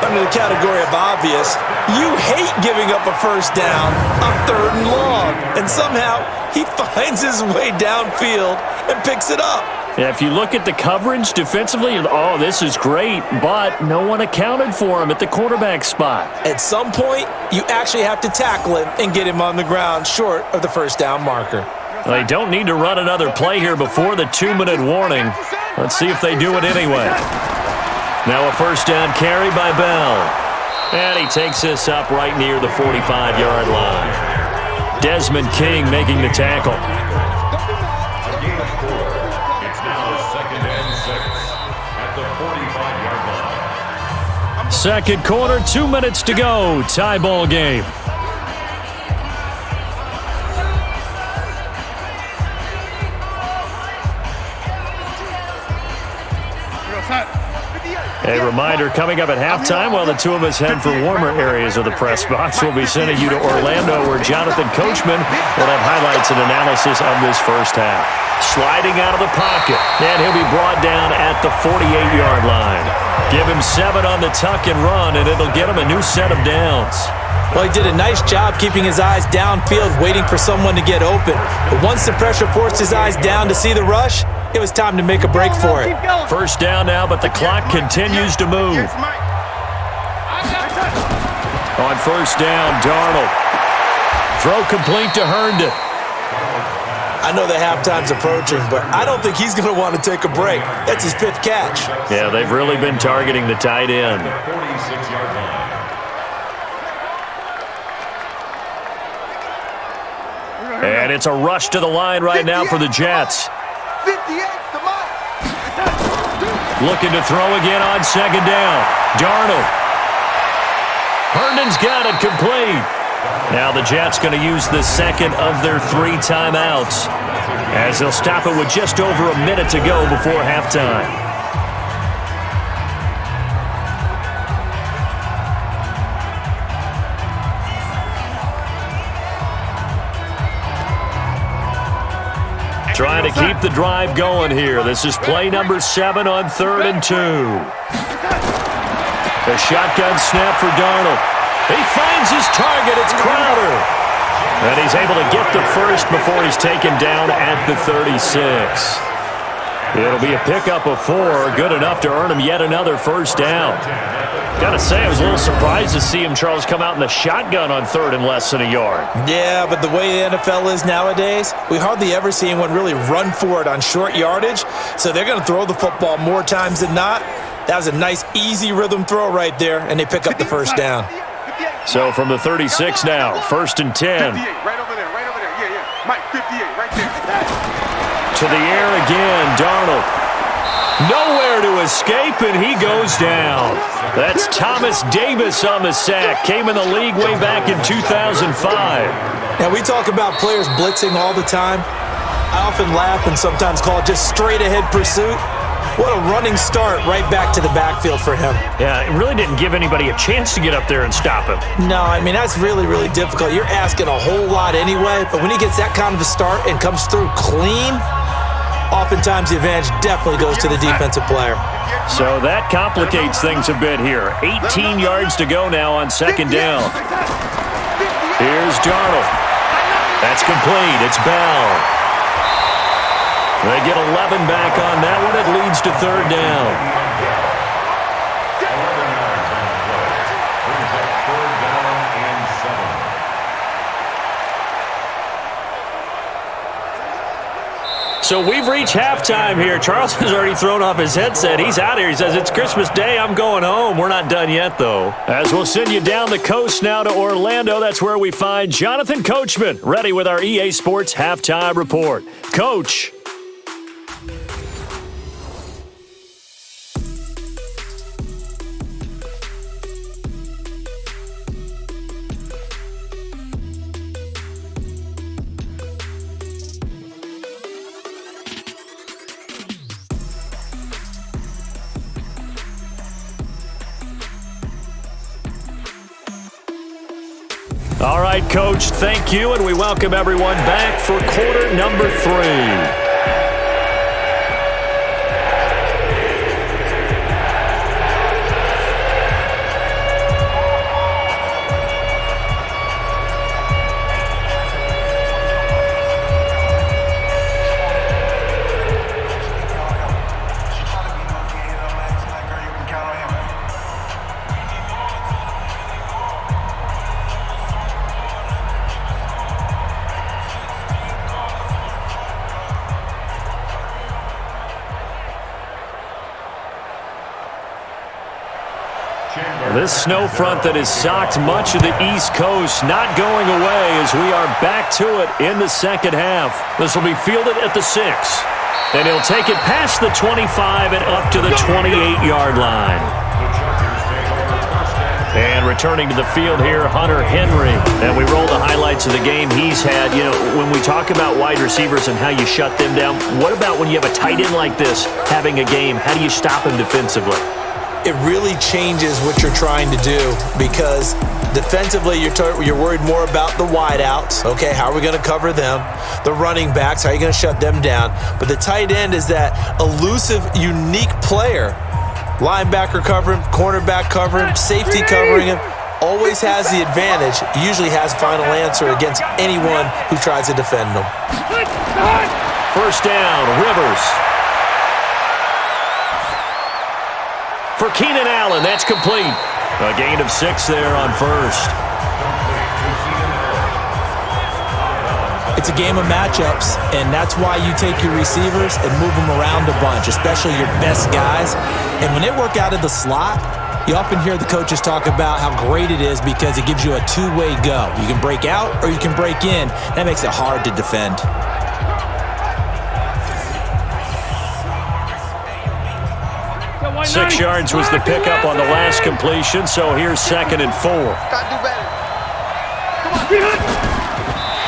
Under the category of obvious, you hate giving up a 1st down on 3rd and long. And somehow, he finds his way downfield and picks it up. Yeah, if you look at the coverage defensively, oh, this is great, but no one accounted for him at the quarterback spot. At some point, you actually have to tackle him and get him on the ground short of the 1st down marker. They don't need to run another play here before the 2-minute warning. Let's see if they do it anyway. Now a 1st down carry by Bell. And he takes this up right near the 45-yard line. Desmond King making the tackle. Second quarter, 2 minutes to go. Tie ball game. A reminder, coming up at halftime, while the two of us head for warmer areas of the press box, we'll be sending you to Orlando, where Jonathan Coachman will have highlights and analysis of this first half. Sliding out of the pocket, and he'll be brought down at the 48-yard line. Give him 7 on the tuck and run, and it'll get him a new set of downs. Well, he did a nice job keeping his eyes downfield, waiting for someone to get open. But once the pressure forced his eyes down to see the rush, it was time to make a break for it. First down now, but the clock continues to move. On first down, Darnold. Throw complete to Herndon. I know the halftime's approaching, but I don't think he's going to want to take a break. That's his 5th catch. Yeah, they've really been targeting the tight end. 46-yard line. And it's a rush to the line right now for the Jets. 58 to Mike. Looking to throw again on second down. Darnold. Herndon's got it complete. Now the Jets going to use the second of their 3 timeouts, as they'll stop it with just over a minute to go before halftime. Trying to keep the drive going here. This is play number 7 on 3rd and 2. The shotgun snap for Darnold. He finds his target. It's Crowder. And he's able to get the first before he's taken down at the 36. It'll be a pickup of 4, good enough to earn him yet another first down. Gotta say, I was a little surprised to see him, Charles, come out in the shotgun on 3rd and less than a yard. Yeah, but the way the NFL is nowadays, we hardly ever see anyone really run for it on short yardage, so they're going to throw the football more times than not. That was a nice, easy rhythm throw right there, and they pick up the first down. So from the 36 now, 1st and 10. 58, right over there, yeah. Mike, 58, right there. To the air again, Darnold. Nowhere to escape, and he goes down. That's Thomas Davis on the sack. Came in the league way back in 2005. Now, we talk about players blitzing all the time. I often laugh and sometimes call it just straight-ahead pursuit. What a running start right back to the backfield for him. Yeah, it really didn't give anybody a chance to get up there and stop him. No, I mean, that's really, really difficult. You're asking a whole lot anyway, but when he gets that kind of a start and comes through clean, oftentimes the advantage definitely goes to the defensive player. So that complicates things a bit here. 18 yards to go now on second down. Here's Darnold. That's complete. It's Bell. They get 11 back on that one. It leads to 3rd down. 11 yards on the play. Brings up 3rd down and 7. So we've reached halftime here. Charles has already thrown off his headset. He's out here. He says, it's Christmas Day. I'm going home. We're not done yet, though. As we'll send you down the coast now to Orlando. That's where we find Jonathan Coachman, ready with our EA Sports Halftime Report. Coach. All right, Coach, thank you, and we welcome everyone back for quarter number 3. This snow front that has socked much of the East Coast not going away as we are back to it in the second half. This will be fielded at the 6. And he'll take it past the 25 and up to the 28-yard line. And returning to the field here, Hunter Henry. And we roll the highlights of the game he's had. You know, when we talk about wide receivers and how you shut them down, what about when you have a tight end like this having a game? How do you stop him defensively? it really changes what you're trying to do, because defensively, you're worried more about the wideouts. Okay, how are we going to cover them? The running backs, how are you going to shut them down? But the tight end is that elusive, unique player. Linebacker covering, cornerback covering, safety covering him. Always has the advantage, usually has final answer against anyone who tries to defend them. First down, Rivers. For Keenan Allen, that's complete. A gain of 6 there on first. It's a game of matchups, and that's why you take your receivers and move them around a bunch, especially your best guys. And when they work out of the slot, you often hear the coaches talk about how great it is because it gives you a two-way go. You can break out or you can break in. That makes it hard to defend. 6 yards was the pickup on the last completion, so here's 2nd and 4.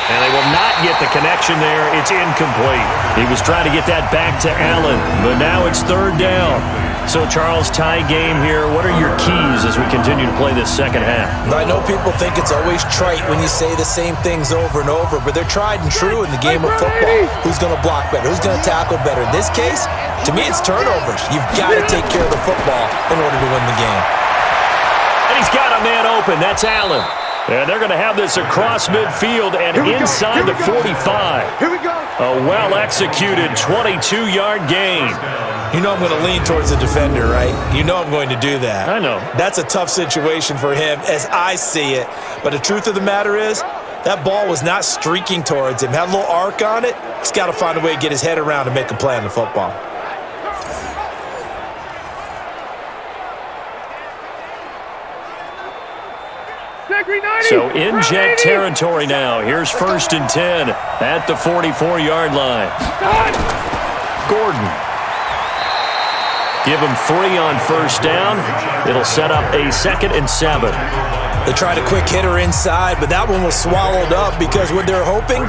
And they will not get the connection there. It's incomplete. He was trying to get that back to Allen, but now it's 3rd down. So, Charles, tie game here. What are your keys as we continue to play this second half? I know people think it's always trite when you say the same things over and over, but they're tried and true in the game of football. Who's going to block better? Who's going to tackle better? In this case, to me, it's turnovers. You've got to take care of the football in order to win the game. And he's got a man open. That's Allen. And they're going to have this across midfield and inside the 45. Here we go. A well-executed 22-yard gain. You know I'm going to lean towards the defender, right? You know I'm going to do that. I know. That's a tough situation for him as I see it. But the truth of the matter is, that ball was not streaking towards him. Had a little arc on it. He's got to find a way to get his head around and make a play on the football. So in jet territory now. Here's 1st and 10 at the 44-yard line. Gordon. Give him 3 on 1st down. It'll set up a 2nd and 7. They tried a quick hitter inside, but that one was swallowed up because what they're hoping,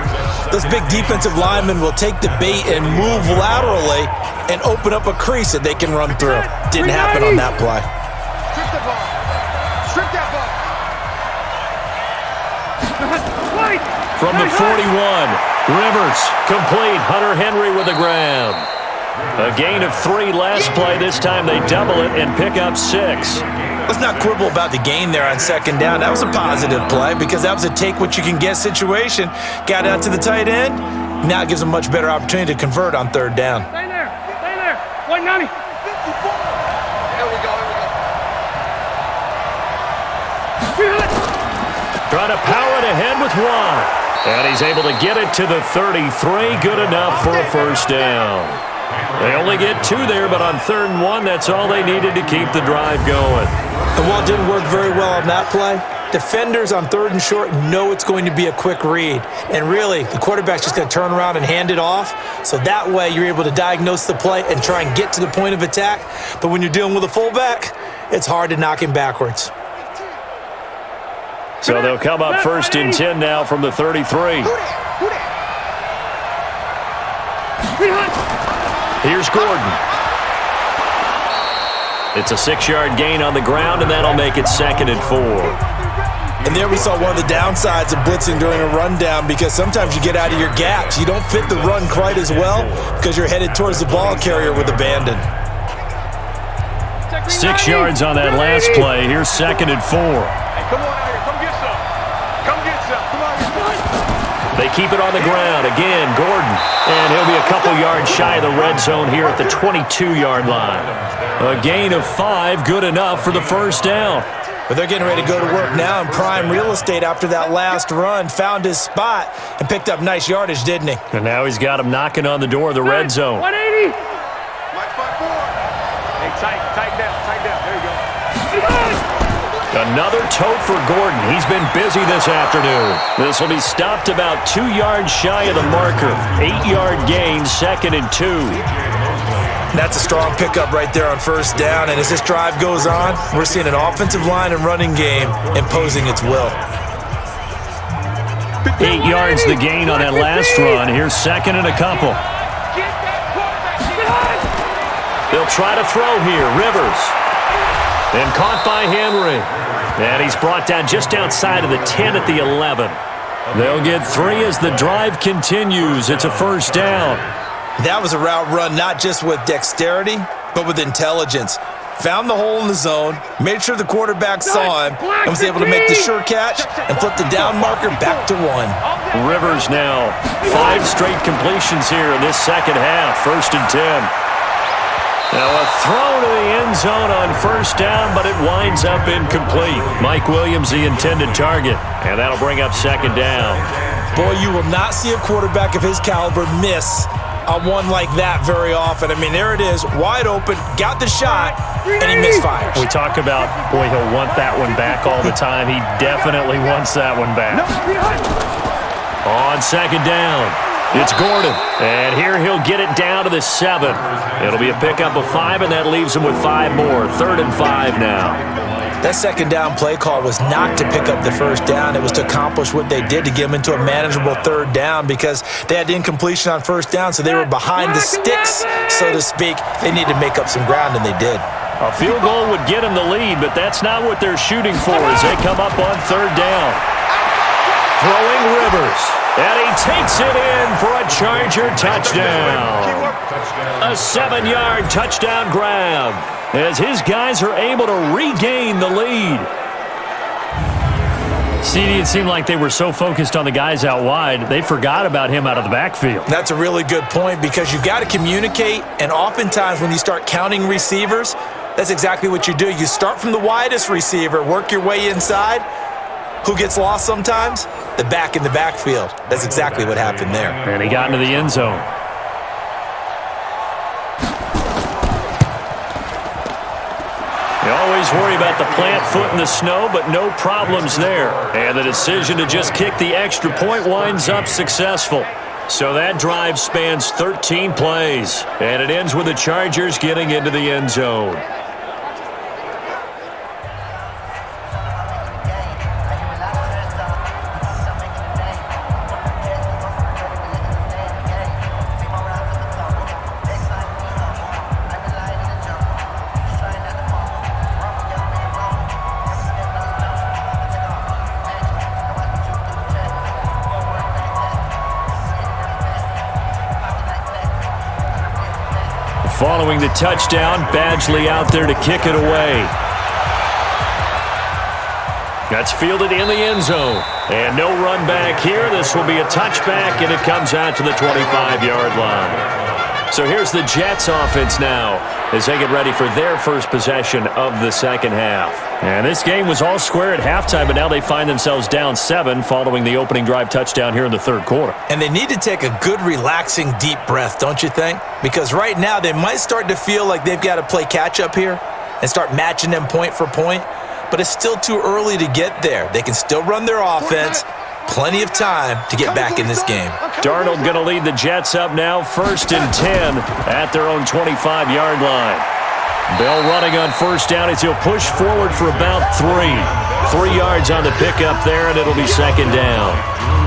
those big defensive linemen will take the bait and move laterally and open up a crease that they can run through. Didn't happen on that play. Strip the ball. Strip that ball. From the 41, Rivers, complete. Hunter Henry with the ground. A gain of 3 last play. This time they double it and pick up 6. Let's not quibble about the gain there on 2nd down. That was a positive play because that was a take-what-you-can-get situation. Got out to the tight end. Now it gives them a much better opportunity to convert on 3rd down. Stay there. Stay there. 190. Here we go. Trying to power it ahead with 1. And he's able to get it to the 33. Good enough for a 1st down. They only get 2 there, but on 3rd and 1, that's all they needed to keep the drive going. And while it didn't work very well on that play, defenders on 3rd and short know it's going to be a quick read. And really, the quarterback's just going to turn around and hand it off. So that way, you're able to diagnose the play and try and get to the point of attack. But when you're dealing with a fullback, it's hard to knock him backwards. So they'll come up 1st and 10 now from the 33. Here's Gordon. It's a 6-yard gain on the ground, and that'll make it 2nd and 4. And there we saw one of the downsides of blitzing during a rundown, because sometimes you get out of your gaps. You don't fit the run quite as well because you're headed towards the ball carrier with abandon. 6 yards on that last play. Here's 2nd and 4. Hey, come on out here. Come get some. Come get some. Come on. They keep it on the ground. Again, Gordon. And he'll be a couple yards shy of the red zone here at the 22-yard line. A gain of 5, good enough for the 1st down. But they're getting ready to go to work now in prime real estate after that last run. Found his spot and picked up nice yardage, didn't he? And now he's got him knocking on the door of the red zone. 180. Mike 5-4. Hey, tighten down. There you go. Another tote for Gordon. He's been busy this afternoon. This will be stopped about 2 yards shy of the marker. 8-yard gain, 2nd and 2. That's a strong pickup right there on 1st down. And as this drive goes on, we're seeing an offensive line and running game imposing its will. 8 yards the gain on that last run. Here's 2nd and a couple. They'll try to throw here. Rivers. And caught by Henry. And he's brought down just outside of the 10 at the 11. They'll get 3 as the drive continues. It's a first down. That was a route run not just with dexterity, but with intelligence. Found the hole in the zone, made sure the quarterback saw him, and was able to make the sure catch and flip the down marker back to 1. Rivers now 5 straight completions here in this second half. First and 10. Now a throw to the end zone on first down, but it winds up incomplete. Mike Williams the intended target, and that'll bring up second down. Boy, you will not see a quarterback of his caliber miss on one like that very often. I mean, there it is, wide open, got the shot, and he misfires. We talk about, boy, he'll want that one back all the time. He definitely wants that one back. On second down, it's Gordon. And here he'll get it down to the 7. It'll be a pickup of 5, and that leaves him with 5 more. 3rd and 5 now. That second down play call was not to pick up the first down. It was to accomplish what they did to get them into a manageable 3rd down because they had incompletion on first down, so they were behind the sticks, so to speak. They needed to make up some ground, and they did. A field goal would get them the lead, but that's not what they're shooting for as they come up on 3rd down. Throwing Rivers, and he takes it in for a Charger touchdown. A 7-yard touchdown grab as his guys are able to regain the lead. CD, it seemed like they were so focused on the guys out wide, they forgot about him out of the backfield. That's a really good point because you got to communicate, and oftentimes when you start counting receivers, that's exactly what you do. You start from the widest receiver, work your way inside. Who gets lost sometimes? The back in the backfield. That's exactly what happened there. And he got into the end zone. You always worry about the plant foot in the snow, but no problems there. And the decision to just kick the extra point winds up successful. So that drive spans 13 plays, and it ends with the Chargers getting into the end zone. Following the touchdown, Badgley out there to kick it away. That's fielded in the end zone. And no run back here. This will be a touchback, and it comes out to the 25-yard line. So here's the Jets offense now as they get ready for their first possession of the second half. And this game was all square at halftime, but now they find themselves down 7 following the opening drive touchdown here in the third quarter. And they need to take a good, relaxing, deep breath, don't you think? Because right now they might start to feel like they've got to play catch-up here and start matching them point for point. But it's still too early to get there. They can still run their offense. Plenty of time to get back in this game. Darnold going to lead the Jets up now, 1st and 10 at their own 25-yard line. Bell running on first down as he'll push forward for about 3. 3 yards on the pickup there, and it'll be second down.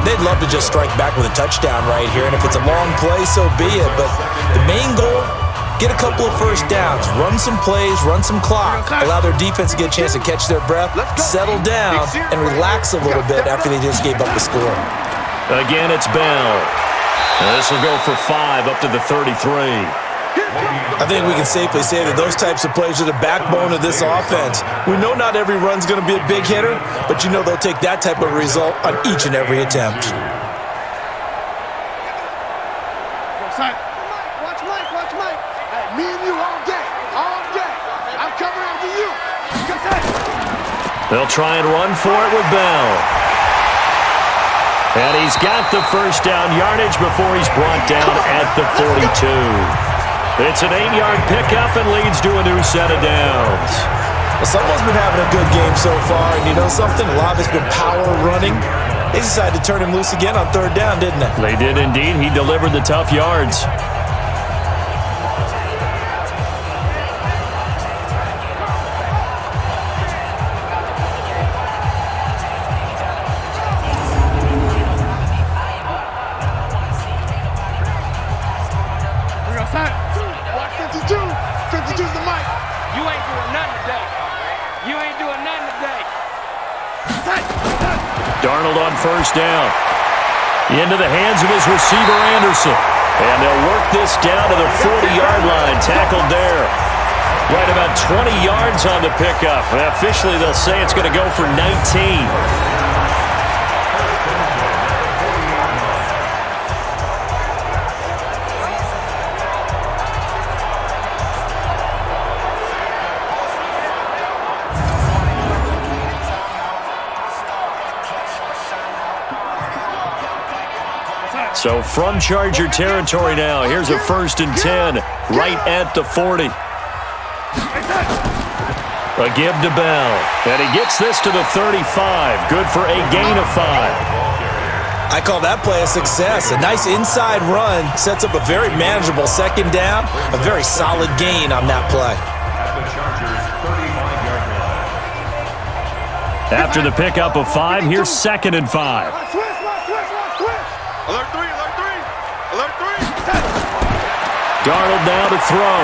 They'd love to just strike back with a touchdown right here, and if it's a long play, so be it. But the main goal, get a couple of first downs, run some plays, run some clock, allow their defense to get a chance to catch their breath, settle down, and relax a little bit after they just gave up the score. Again, it's Bell. And this will go for 5 up to the 33. I think we can safely say that those types of plays are the backbone of this offense. We know not every run's going to be a big hitter, but you know they'll take that type of result on each and every attempt. Watch Mike. Hey, me and you all day. I'm coming after you. They'll try and run for it with Bell. And he's got the first down yardage before he's brought down at the 42. It's an 8-yard pickup and leads to a new set of downs. Well, someone's been having a good game so far, and you know something? A lot of it's been power running. They decided to turn him loose again on 3rd down, didn't they? They did indeed. He delivered the tough yards. Watch 52. 52's the mic. You ain't doing nothing today. Darnold on first down. Into the hands of his receiver, Anderson. And they'll work this down to the 40-yard line. Tackled there. Right about 20 yards on the pickup. And officially, they'll say it's going to go for 19. So from Charger territory now, here's a 1st and 10 right at the 40. A give to Bell. And he gets this to the 35. Good for a gain of 5. I call that play a success. A nice inside run sets up a very manageable 2nd down. A very solid gain on that play. After the pickup of 5, here's 2nd and 5. Alert 3, alert 3. Alert 3. Darnold now to throw.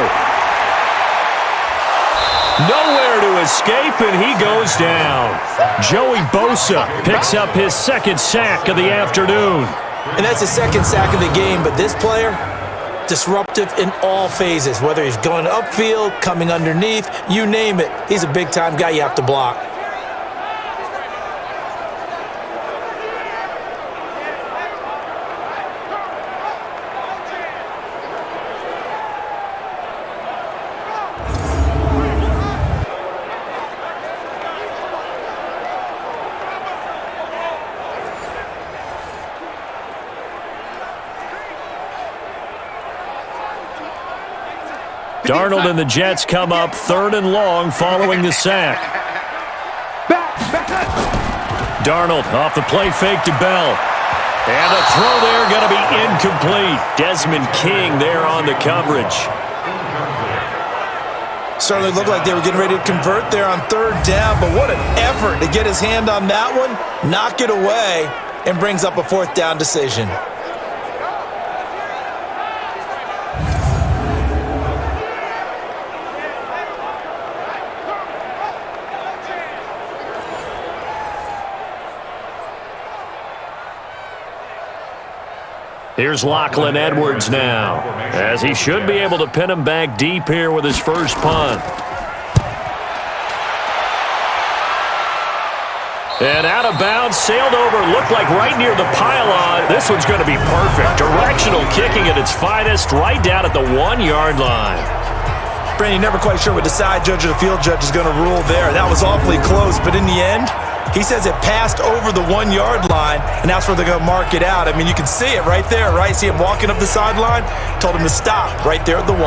Nowhere to escape, and he goes down. Joey Bosa picks up his 2nd sack of the afternoon. And that's his 2nd sack of the game, but this player, disruptive in all phases, whether he's going upfield, coming underneath, you name it. He's a big-time guy you have to block. Darnold and the Jets come up 3rd and long following the sack. Darnold off the play fake to Bell. And a throw there going to be incomplete. Desmond King there on the coverage. Certainly looked like they were getting ready to convert there on 3rd down, but what an effort to get his hand on that one, knock it away, and brings up a 4th down decision. Here's Lachlan Edwards now, as he should be able to pin him back deep here with his first punt. And out of bounds, sailed over, looked like right near the pylon. This one's going to be perfect. Directional kicking at its finest, right down at the 1-yard line. Brandon, never quite sure what the side judge or the field judge is going to rule there. That was awfully close, but in the end, he says it passed over the 1-yard line, and that's where they're going to mark it out. I mean, you can see it right there, right? See him walking up the sideline? Told him to stop right there at the 1.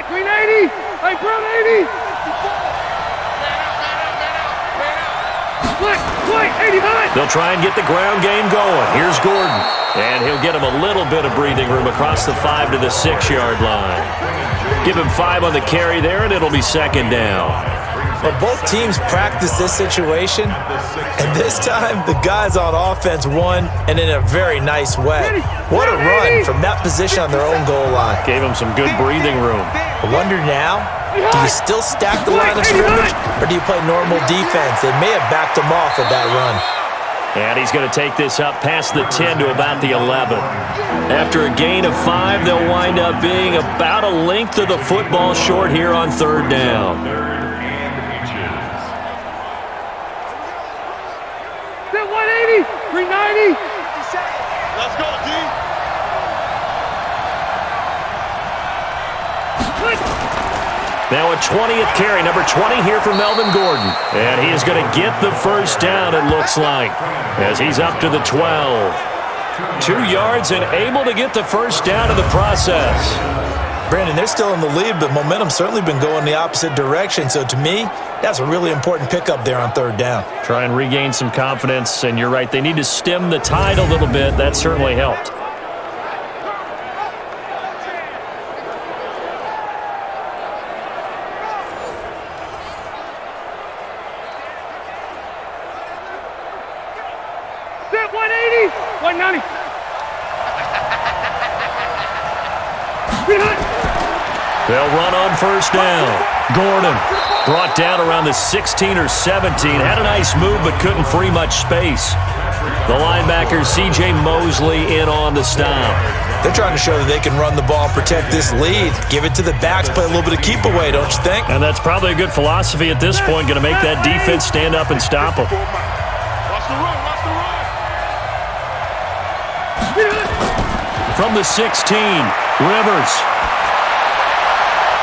Green 80! Hey, Brown 80! Quick, 89! They'll try and get the ground game going. Here's Gordon. And he'll get him a little bit of breathing room across the 5 to the 6-yard line. Give him 5 on the carry there, and it'll be 2nd down. Well, both teams practice this situation, and this time the guys on offense won, and in a very nice way. What a run from that position on their own goal line. Gave him some good breathing room. I wonder now, do you still stack the line of scrimmage, or do you play normal defense? They may have backed him off with that run. And he's going to take this up past the 10 to about the 11. After a gain of 5, they'll wind up being about a length of the football short here on 3rd down. 180! 390! Let's go, D. Now a 20th carry, number 20 here for Melvin Gordon. And he is going to get the first down, it looks like, as he's up to the 12. 2 yards and able to get the first down in the process. Brandon, they're still in the lead, but momentum's certainly been going the opposite direction. So to me, that's a really important pickup there on 3rd down. Try and regain some confidence, and you're right, they need to stem the tide a little bit. That certainly helped. They'll run on first down. Gordon brought down around the 16 or 17. Had a nice move but couldn't free much space. The linebacker C.J. Mosley in on the stop. They're trying to show that they can run the ball and protect this lead. Give it to the backs, play a little bit of keep away, don't you think? And that's probably a good philosophy at this point. Going to make that defense stand up and stop them. Watch the run, watch the run. From the 16, Rivers.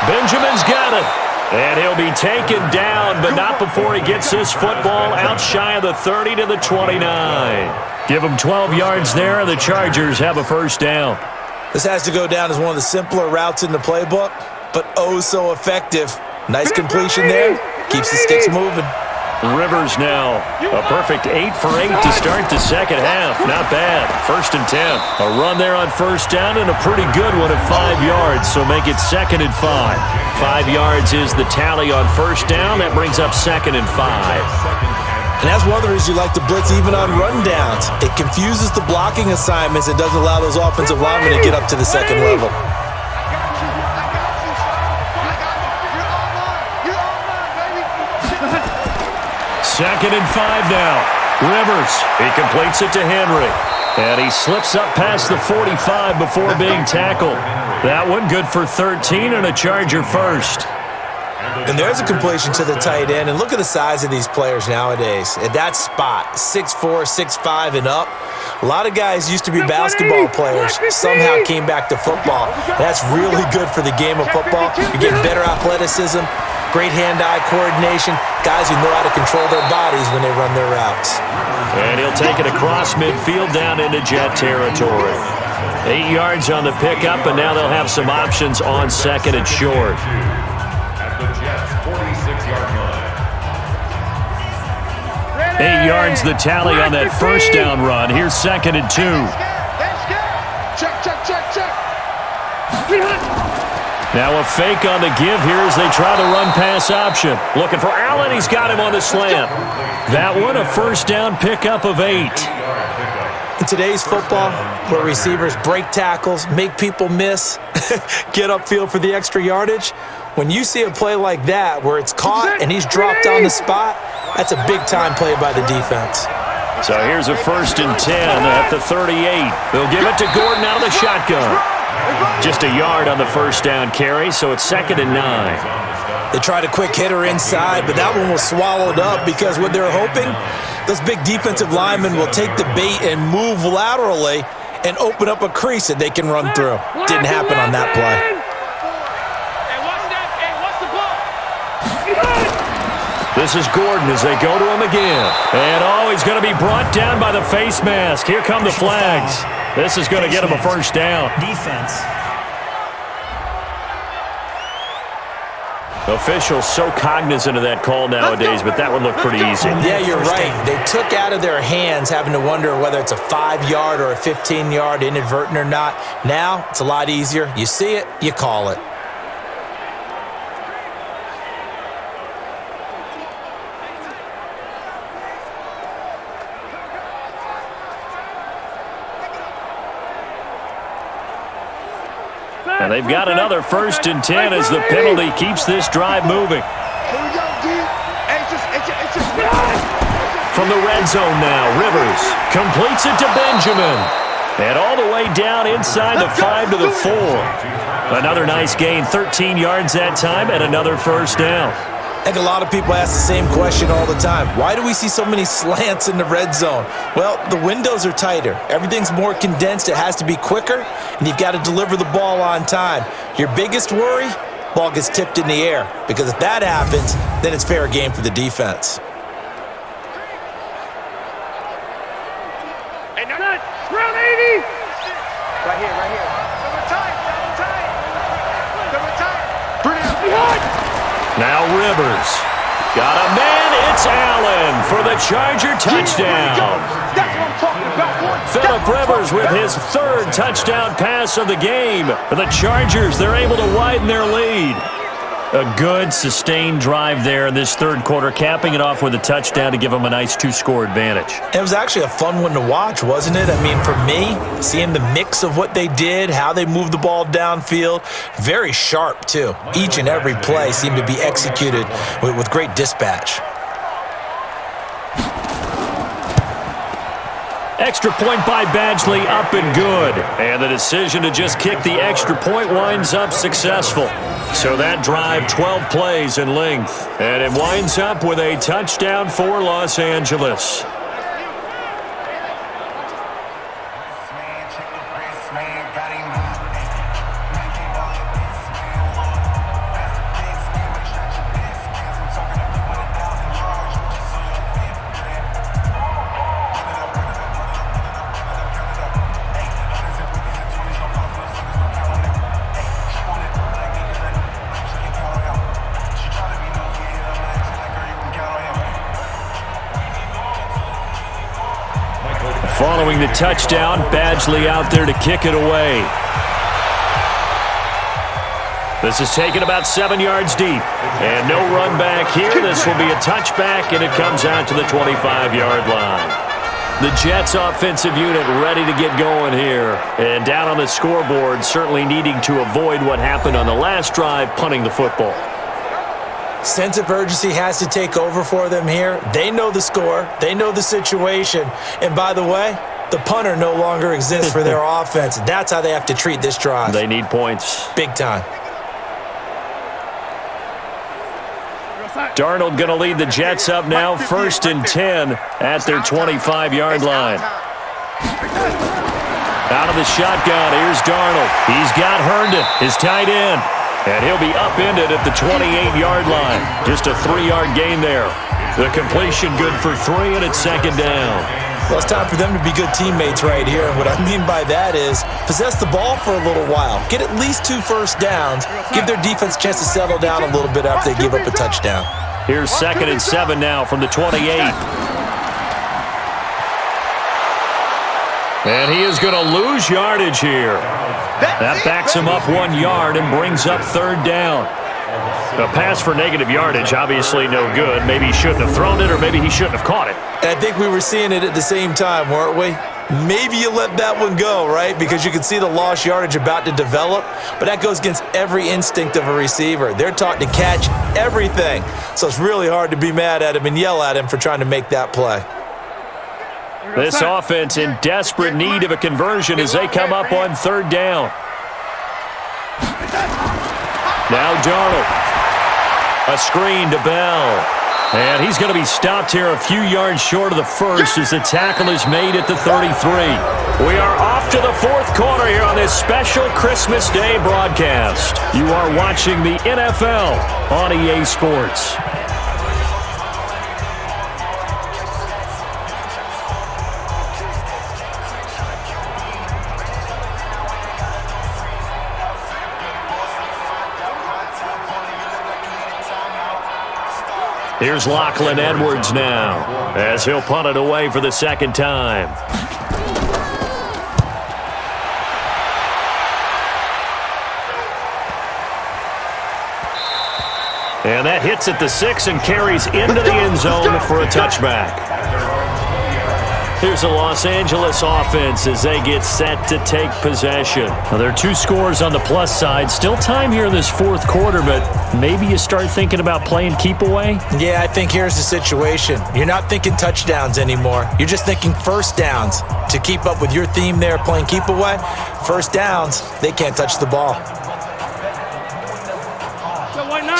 Benjamin's got it. And he'll be taken down, but not before he gets this football out shy of the 30 to the 29. Give him 12 yards there, and the Chargers have a first down. This has to go down as one of the simpler routes in the playbook, but oh so effective. Nice completion there. Keeps the sticks moving. Rivers now, a perfect 8 for 8 to start the second half. Not bad. 1st and 10. A run there on first down and a pretty good one at 5 yards, so make it 2nd and 5. 5 yards is the tally on first down. That brings up 2nd and 5. And that's one of the reasons you like to blitz even on rundowns. It confuses the blocking assignments. It doesn't allow those offensive linemen to get up to the second level. Second and 5 now. Rivers, he completes it to Henry. And he slips up past the 45 before being tackled. That one good for 13 and a Charger first. And there's a completion to the tight end. And look at the size of these players nowadays. At that spot, 6'4", 6'5", and up. A lot of guys used to be basketball players, somehow came back to football. That's really good for the game of football. You're getting better athleticism, great hand-eye coordination, guys who know how to control their bodies when they run their routes. And he'll take it across midfield down into Jet territory. 8 yards on the pickup, and now they'll have some options on second and short. At the Jets' 46-yard line. 8 yards the tally on that first down run. Here's 2nd and 2. Check, check, check, check. Now a fake on the give here as they try the run-pass option. Looking for Allen. He's got him on the slant. That one, a first down pickup of 8. In today's football, where receivers break tackles, make people miss, get upfield for the extra yardage, when you see a play like that where it's caught and he's dropped on the spot, that's a big-time play by the defense. So here's a 1st and 10 at the 38. They'll give it to Gordon out of the shotgun. Just a yard on the first down carry, so it's 2nd and 9. They tried a quick hitter inside, but that one was swallowed up because what they're hoping, those big defensive linemen will take the bait and move laterally and open up a crease that they can run through. Didn't happen on that play. This is Gordon as they go to him again. And he's going to be brought down by the face mask. Here come the flags. This is going to get him a first down. Defense. Officials so cognizant of that call nowadays, but that one looked pretty easy. Yeah, you're right. They took out of their hands having to wonder whether it's a 5-yard or a 15-yard, inadvertent or not. Now, it's a lot easier. You see it, you call it. And they've got another 1st and 10 as the penalty keeps this drive moving. Here we go, D. It's just From the red zone now, Rivers completes it to Benjamin. And all the way down inside the 5 to the 4. Another nice gain, 13 yards that time, and another first down. I think a lot of people ask the same question all the time. Why do we see so many slants in the red zone? Well, the windows are tighter. Everything's more condensed. It has to be quicker, and you've got to deliver the ball on time. Your biggest worry, ball gets tipped in the air, because if that happens, then it's fair game for the defense. Hey, no, round 80. right here. Double tight. Now Rivers. Got a man. It's Allen for the Charger touchdown. That's what I'm talking about. Phillip Rivers with his 3rd touchdown pass of the game. For the Chargers, they're able to widen their lead. A good, sustained drive there in this third quarter, capping it off with a touchdown to give them a nice 2-score advantage. It was actually a fun one to watch, wasn't it? I mean, for me, seeing the mix of what they did, how they moved the ball downfield, very sharp, too. Each and every play seemed to be executed with great dispatch. Extra point by Badgley, up and good. And the decision to just kick the extra point winds up successful. So that drive, 12 plays in length. And it winds up with a touchdown for Los Angeles. Following the touchdown, Badgley out there to kick it away. This is taken about 7 yards deep. And no run back here. This will be a touchback, and it comes out to the 25-yard line. The Jets offensive unit ready to get going here. And down on the scoreboard, certainly needing to avoid what happened on the last drive, punting the football. Sense of urgency has to take over for them here. They know the score. They know the situation. And by the way, the punter no longer exists for their offense. That's how they have to treat this drive. They need points. Big time. Darnold going to lead the Jets up now, 1st and 10 at their 25-yard line. Out of the shotgun, here's Darnold. He's got Herndon, his tight end. And he'll be upended at the 28-yard line. Just a 3-yard gain there. The completion good for 3, and it's 2nd down. Well, it's time for them to be good teammates right here. And what I mean by that is possess the ball for a little while. Get at least 2 first downs. Give their defense a chance to settle down a little bit after they give up a touchdown. Here's 2nd and 7 now from the 28. And he is going to lose yardage here. That backs him up 1 yard and brings up 3rd down. A pass for negative yardage, obviously no good. Maybe he shouldn't have thrown it, or maybe he shouldn't have caught it. And I think we were seeing it at the same time, weren't we? Maybe you let that one go, right? Because you can see the lost yardage about to develop. But that goes against every instinct of a receiver. They're taught to catch everything. So it's really hard to be mad at him and yell at him for trying to make that play. This offense in desperate need of a conversion as they come up on 3rd down. Now Darnold. A screen to Bell. And he's going to be stopped here a few yards short of the first as the tackle is made at the 33. We are off to the 4th quarter here on this special Christmas Day broadcast. You are watching the NFL on EA Sports. Here's Lachlan Edwards now as he'll punt it away for the 2nd time. And that hits at the 6 and carries into the end zone for a touchback. Here's the Los Angeles offense as they get set to take possession. Now, there are 2 scores on the plus side. Still time here in this 4th quarter, but maybe you start thinking about playing keep away? Yeah, I think here's the situation. You're not thinking touchdowns anymore. You're just thinking first downs. To keep up with your theme there, playing keep away, first downs, they can't touch the ball.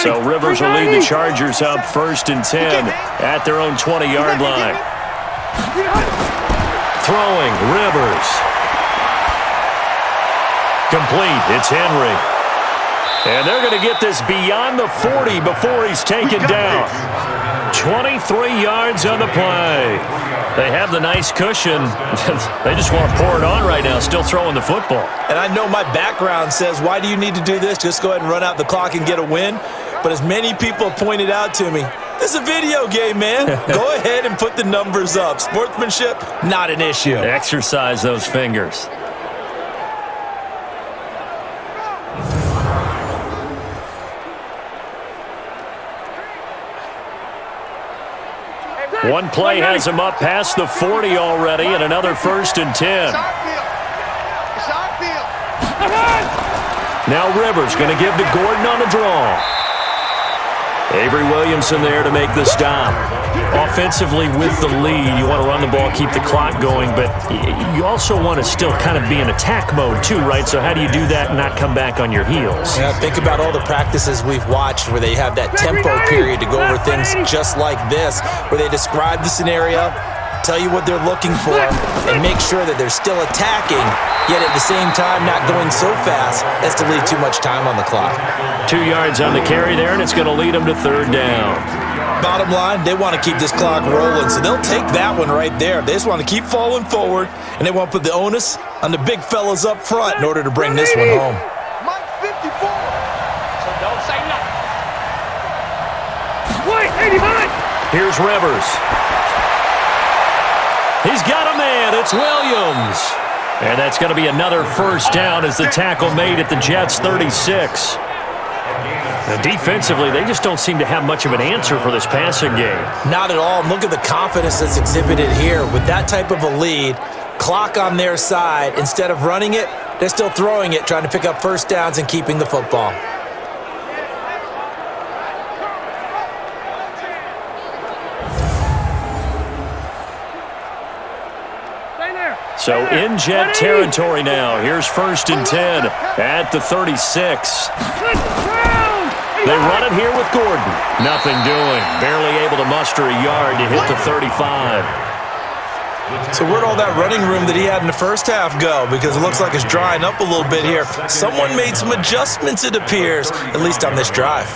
So Rivers will lead the Chargers up 1st and 10 at their own 20-yard line. Throwing, Rivers. Complete, it's Henry. And they're going to get this beyond the 40 before he's taken down. 23 yards on the play. They have the nice cushion. They just want to pour it on right now, still throwing the football. And I know my background says, why do you need to do this? Just go ahead and run out the clock and get a win. But as many people have pointed out to me, this is a video game, man. Go ahead and put the numbers up. Sportsmanship, not an issue. Exercise those fingers. One play has him up past the 40 already, and another 1st and 10. Now Rivers going to give to Gordon on the draw. Avery Williamson there to make the stop. Offensively with the lead, you want to run the ball, keep the clock going, but you also want to still kind of be in attack mode too, right? So how do you do that and not come back on your heels? Yeah, think about all the practices we've watched where they have that tempo period to go over things just like this, where they describe the scenario, tell you what they're looking for, and make sure that they're still attacking, yet at the same time not going so fast as to leave too much time on the clock. 2 yards on the carry there, and it's going to lead them to 3rd down. Bottom line, they want to keep this clock rolling, so they'll take that one right there. They just want to keep falling forward, and they want to put the onus on the big fellas up front in order to bring this one home. Mike 54. So don't say nothing. Wait, 89. Here's Rivers. He's got a man. It's Williams. And that's going to be another 1st down as the tackle made at the Jets' 36. Now, defensively, they just don't seem to have much of an answer for this passing game. Not at all. Look at the confidence that's exhibited here. With that type of a lead, clock on their side, instead of running it, they're still throwing it, trying to pick up 1st downs and keeping the football. So in Jet territory now. Here's 1st and 10 at the 36. They run it here with Gordon. Nothing doing. Barely able to muster a yard to hit the 35. So where'd all that running room that he had in the first half go? Because it looks like it's drying up a little bit here. Someone made some adjustments, it appears, at least on this drive.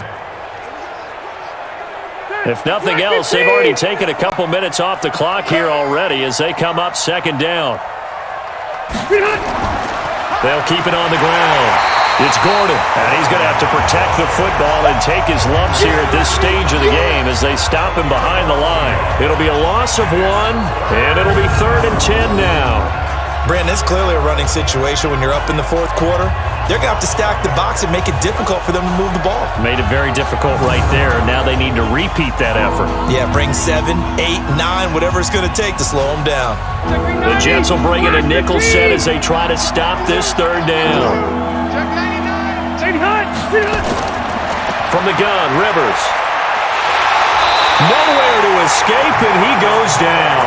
If nothing else, they've already taken a couple minutes off the clock here already as they come up 2nd down. They'll keep it on the ground. It's Gordon, and he's going to have to protect the football and take his lumps here at this stage of the game as they stop him behind the line. It'll be a loss of 1, and it'll be 3rd and 10 now. Brandon, it's clearly a running situation when you're up in the 4th quarter. They're going to have to stack the box and make it difficult for them to move the ball. Made it very difficult right there. Now they need to repeat that effort. Yeah, bring 7, 8, 9, whatever it's going to take to slow them down. The Jets will bring in a nickel set as they try to stop this 3rd down. From the gun, Rivers. Nowhere to escape, and he goes down.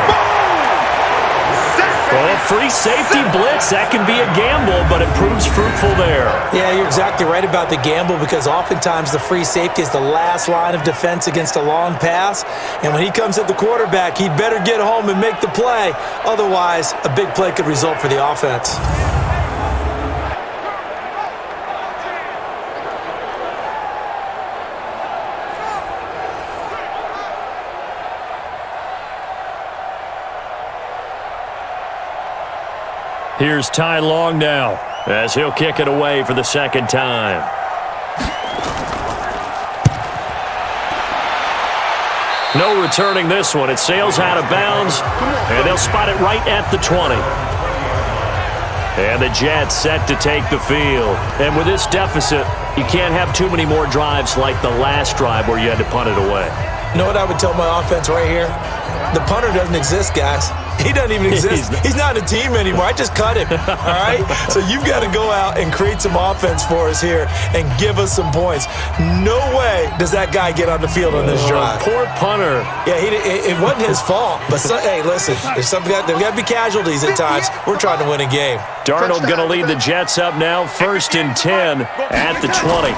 Well, free safety blitz, that can be a gamble, but it proves fruitful there. Yeah, you're exactly right about the gamble because oftentimes the free safety is the last line of defense against a long pass. And when he comes at the quarterback, he'd better get home and make the play. Otherwise, a big play could result for the offense. Here's Ty Long now as he'll kick it away for the 2nd time. No returning this one. It sails out of bounds, and they'll spot it right at the 20. And the Jets set to take the field. And with this deficit, you can't have too many more drives like the last drive where you had to punt it away. You know what I would tell my offense right here? The punter doesn't exist, guys. He doesn't even exist. He's not a team anymore. I just cut him, all right? So you've got to go out and create some offense for us here and give us some points. No way does that guy get on the field on this drive. Poor punter. Yeah, it wasn't his fault. But, hey, listen, there's got to be casualties at times. We're trying to win a game. Darnold going to lead the Jets up now, 1st and 10 at the 20.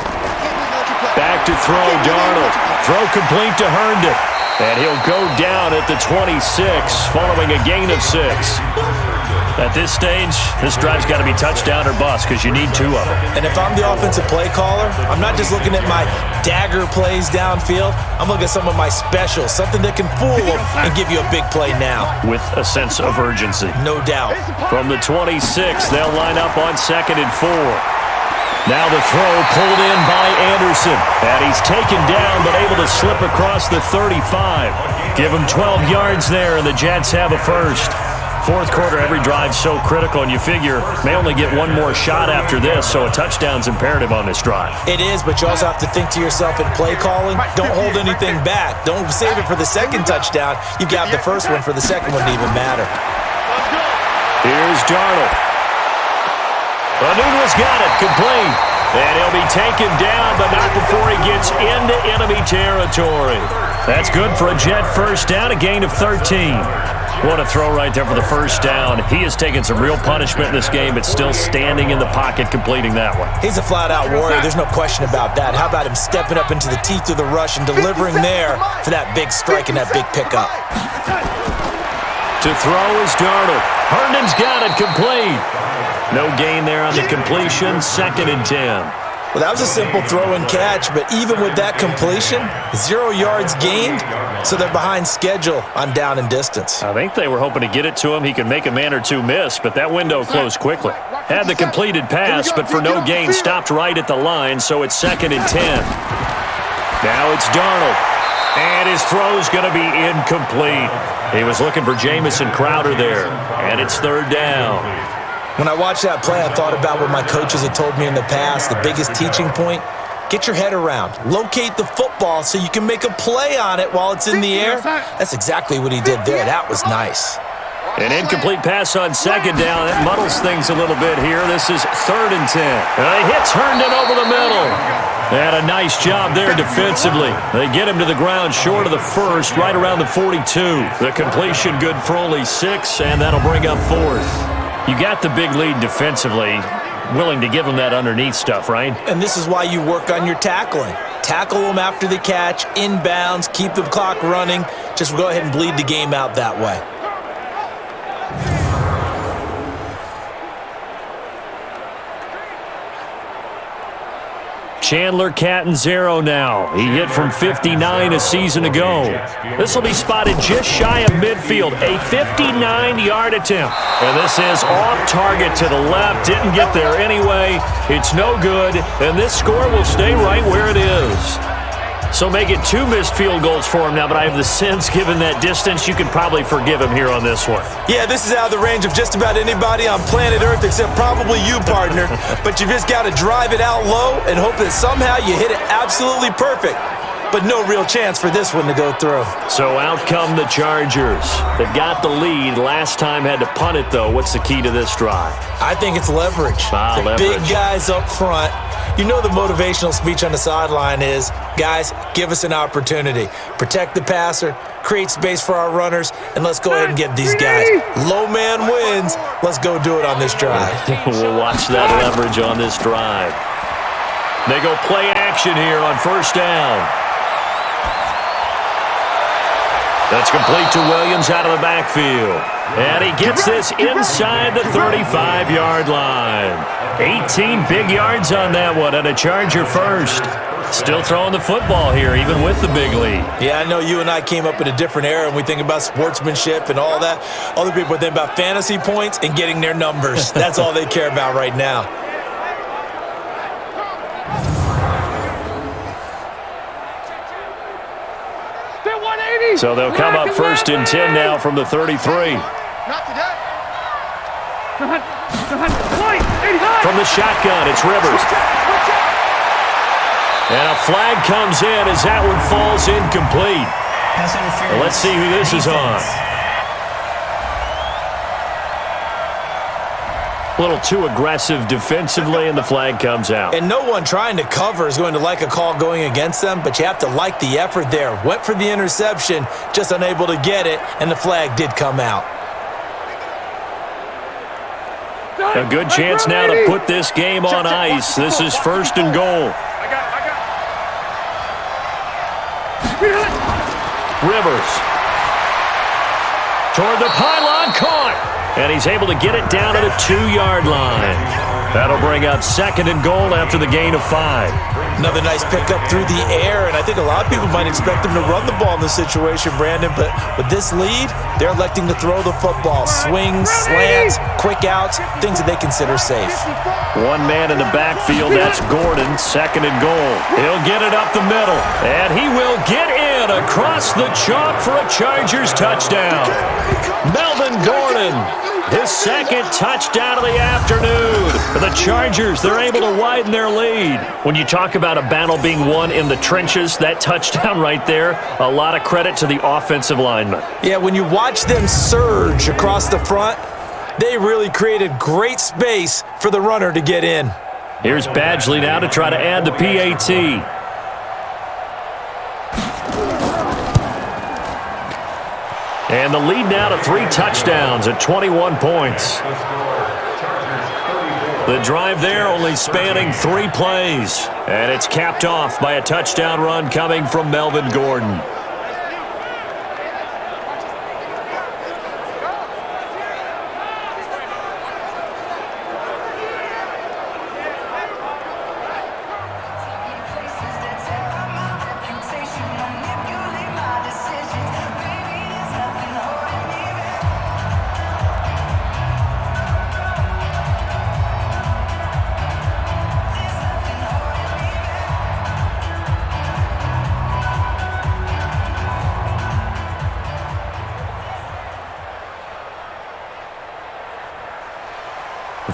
Back to throw, Darnold. Throw complete to Herndon. And he'll go down at the 26 following a gain of 6. At this stage, this drive's got to be touchdown or bust because you need 2 of them. And if I'm the offensive play caller, I'm not just looking at my dagger plays downfield. I'm looking at some of my specials, something that can fool them and give you a big play now. With a sense of urgency. No doubt. From the 26, they'll line up on 2nd and 4. Now the throw pulled in by Anderson. And he's taken down but able to slip across the 35. Give him 12 yards there, and the Jets have a first. Fourth quarter, every drive's so critical, and you figure may only get one more shot after this, so a touchdown's imperative on this drive. It is, but you also have to think to yourself in play calling, don't hold anything back. Don't save it for the second touchdown. You got the first one for the second one to even matter. Here's Darnold. Anuno's got it, complete. And he'll be taken down, but not before he gets into enemy territory. That's good for a Jet first down, a gain of 13. What a throw right there for the first down. He has taken some real punishment in this game, but still standing in the pocket, completing that one. He's a flat-out warrior. There's no question about that. How about him stepping up into the teeth of the rush and delivering there for that big strike and that big pickup? To throw is Darnold. Herndon's got it, complete. No gain there on the completion, 2nd and 10. Well, that was a simple throw and catch, but even with that completion, 0 yards gained, so they're behind schedule on down and distance. I think they were hoping to get it to him. He could make a man or two miss, but that window closed quickly. Had the completed pass, but for no gain, stopped right at the line, so it's 2nd and 10. Now it's Darnold, and his throw's going to be incomplete. He was looking for Jamison Crowder there, and it's 3rd down. When I watched that play, I thought about what my coaches had told me in the past. The biggest teaching point, get your head around. Locate the football so you can make a play on it while it's in the air. That's exactly what he did there. That was nice. An incomplete pass on 2nd down. That muddles things a little bit here. This is 3rd and 10. He hits Herndon over the middle. And a nice job there defensively. They get him to the ground short of the first, right around the 42. The completion good for only 6, and that'll bring up 4th. You got the big lead defensively, willing to give them that underneath stuff, right? And this is why you work on your tackling. Tackle them after the catch, inbounds, keep the clock running. Just go ahead and bleed the game out that way. Chandler Catanzaro now. He hit from 59 a season ago. This will be spotted just shy of midfield. A 59-yard attempt. And this is off target to the left. Didn't get there anyway. It's no good. And this score will stay right where it is. So make it 2 missed field goals for him now, but I have the sense, given that distance, you could probably forgive him here on this one. Yeah, this is out of the range of just about anybody on planet Earth except probably you, partner. But you just got to drive it out low and hope that somehow you hit it absolutely perfect. But no real chance for this one to go through. So out come the Chargers. They've got the lead. Last time had to punt it, though. What's the key to this drive? I think it's leverage. Leverage. Big guys up front. You know the motivational speech on the sideline is, guys, give us an opportunity. Protect the passer, create space for our runners, and let's go ahead and get these guys. Low man wins. Let's go do it on this drive. We'll watch that leverage on this drive. They go play action here on 1st down. That's complete to Williams out of the backfield. And he gets this inside the 35-yard line. 18 big yards on that one, and a Charger first. Still throwing the football here, even with the big lead. Yeah, I know you and I came up in a different era, and we think about sportsmanship and all that. Other people think about fantasy points and getting their numbers. That's all they care about right now. So they'll come up 1st and 10 now from the 33. From the shotgun, it's Rivers. And a flag comes in as that one falls incomplete. Well, let's see who this is on. A little too aggressive defensively, and the flag comes out. And no one trying to cover is going to like a call going against them, but you have to like the effort there. Went for the interception, just unable to get it, and the flag did come out. A good chance now to put this game on ice. This is 1st and goal. Rivers. Toward the pylon, caught. And he's able to get it down to the 2-yard line. That'll bring up 2nd and goal after the gain of 5. Another nice pickup through the air, and I think a lot of people might expect him to run the ball in this situation, Brandon, but with this lead, they're electing to throw the football. Swings, slants, quick outs, things that they consider safe. One man in the backfield, that's Gordon, 2nd and goal. He'll get it up the middle, and he will get in across the chalk for a Chargers touchdown. Melvin Gordon, his second touchdown of the afternoon. For the Chargers, they're able to widen their lead. When you talk about a battle being won in the trenches, that touchdown right there, a lot of credit to the offensive linemen. Yeah, when you watch them surge across the front, they really created great space for the runner to get in. Here's Badgley now to try to add the PAT. And the lead now to 3 touchdowns at 21 points. The drive there only spanning 3 plays. And it's capped off by a touchdown run coming from Melvin Gordon.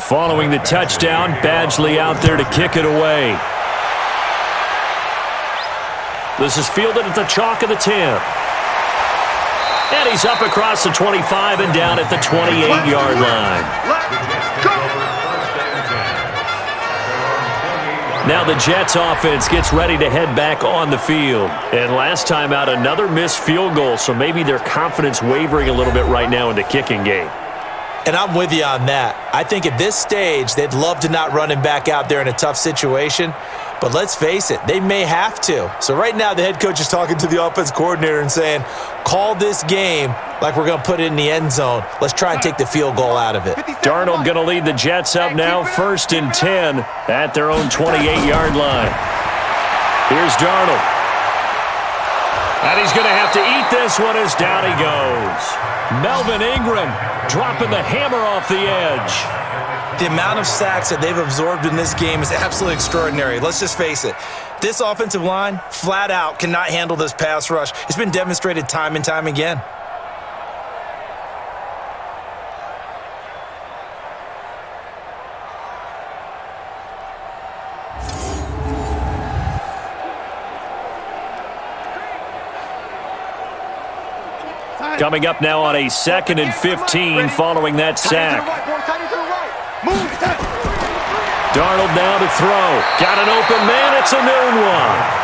Following the touchdown, Badgley out there to kick it away. This is fielded at the chalk of the 10. And he's up across the 25 and down at the 28-yard line. Now the Jets offense gets ready to head back on the field. And last time out, another missed field goal, so maybe their confidence wavering a little bit right now in the kicking game. And I'm with you on that. I think at this stage, they'd love to not run him back out there in a tough situation. But let's face it, they may have to. So right now, the head coach is talking to the offense coordinator and saying, call this game like we're going to put it in the end zone. Let's try and take the field goal out of it. Darnold going to lead the Jets up now, 1st and 10 at their own 28-yard line. Here's Darnold. And he's going to have to eat this one as down he goes. Melvin Ingram dropping the hammer off the edge. The amount of sacks that they've absorbed in this game is absolutely extraordinary. Let's just face it. This offensive line, flat out, cannot handle this pass rush. It's been demonstrated time and time again. Coming up now on a 2nd and 15 following that sack. Darnold now to throw. Got an open man. It's a noon one.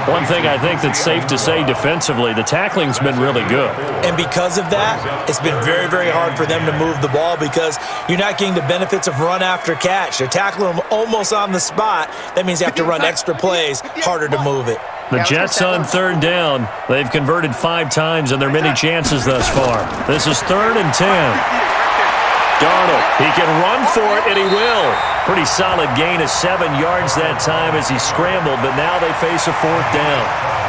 One thing I think that's safe to say defensively, the tackling's been really good. And because of that, it's been very, very hard for them to move the ball because you're not getting the benefits of run after catch. They're tackling them almost on the spot. That means you have to run extra plays, harder to move it. The Jets on 3rd down. They've converted 5 times in their many chances thus far. This is 3rd and 10. Darnold, he can run for it, and he will. Pretty solid gain of 7 yards that time as he scrambled, but now they face a 4th down.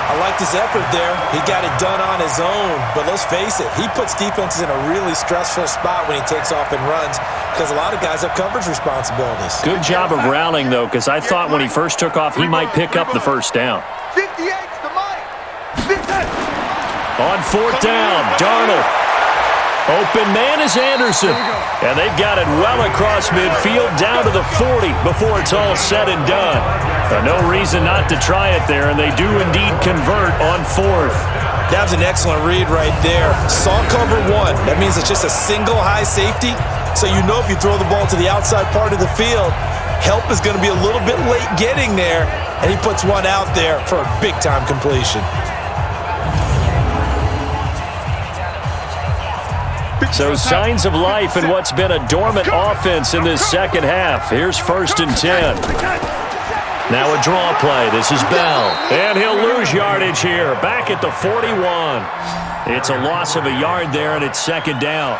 I liked his effort there. He got it done on his own, but let's face it, he puts defenses in a really stressful spot when he takes off and runs because a lot of guys have coverage responsibilities. Good job of rallying, though, because I thought when he first took off, he might pick up the 1st down. 58's the mic. On 4th down, Darnold. Open man is Anderson. And they've got it well across midfield down to the 40 before it's all said and done. No reason not to try it there, and they do indeed convert on 4th. That was an excellent read right there. Saw cover 1. That means it's just a single high safety. So you know if you throw the ball to the outside part of the field, help is going to be a little bit late getting there, and he puts one out there for a big-time completion. So signs of life in what's been a dormant offense in this second half. Here's 1st and 10. Now a draw play. This is Bell. And he'll lose yardage here. Back at the 41. It's a loss of a yard there, and it's 2nd down.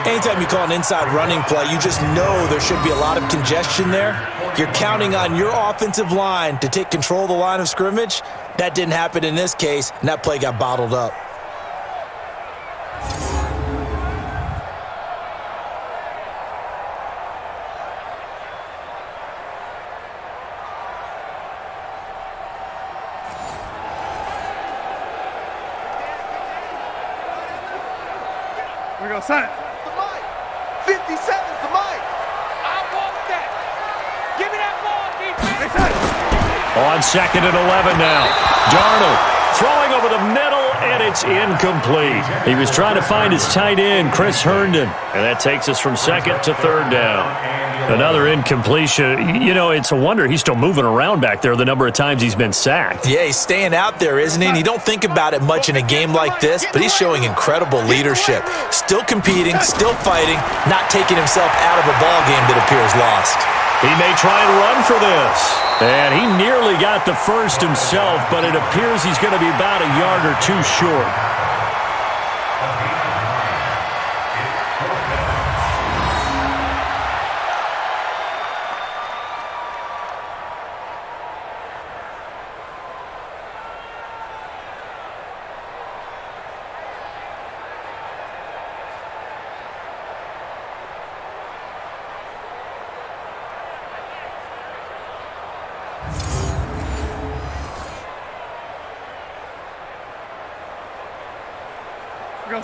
Anytime you call an inside running play, you just know there should be a lot of congestion there. You're counting on your offensive line to take control of the line of scrimmage. That didn't happen in this case, and that play got bottled up. we go, set. The mic. 50 seconds, the mic. I want that. Give me that ball, defense. On 2nd and 11 now. Darnold throwing over the middle, and it's incomplete. He was trying to find his tight end, Chris Herndon, and that takes us from 2nd to 3rd down. Another incompletion. You know, it's a wonder he's still moving around back there the number of times he's been sacked. Yeah, he's staying out there, isn't he? And you don't think about it much in a game like this, but he's showing incredible leadership. Still competing, still fighting, not taking himself out of a ball game that appears lost. He may try and run for this. And he nearly got the first himself, but it appears he's going to be about a yard or two short.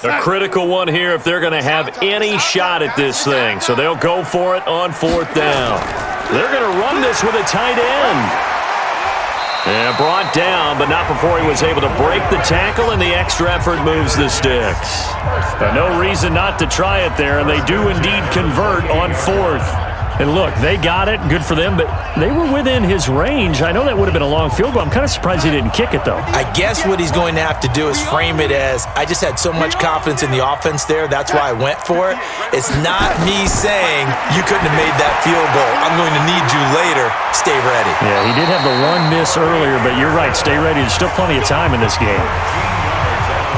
A critical one here if they're going to have any shot at this thing. So they'll go for it on 4th down. They're going to run this with a tight end. And brought down, but not before he was able to break the tackle, and the extra effort moves the sticks. No reason not to try it there, and they do indeed convert on 4th. And look, they got it. Good for them, but they were within his range. I know that would have been a long field goal. I'm kind of surprised he didn't kick it, though. I guess what he's going to have to do is frame it as, I just had so much confidence in the offense there, that's why I went for it. It's not me saying you couldn't have made that field goal. I'm going to need you later. Stay ready. Yeah, he did have the one miss earlier, but you're right. Stay ready. There's still plenty of time in this game.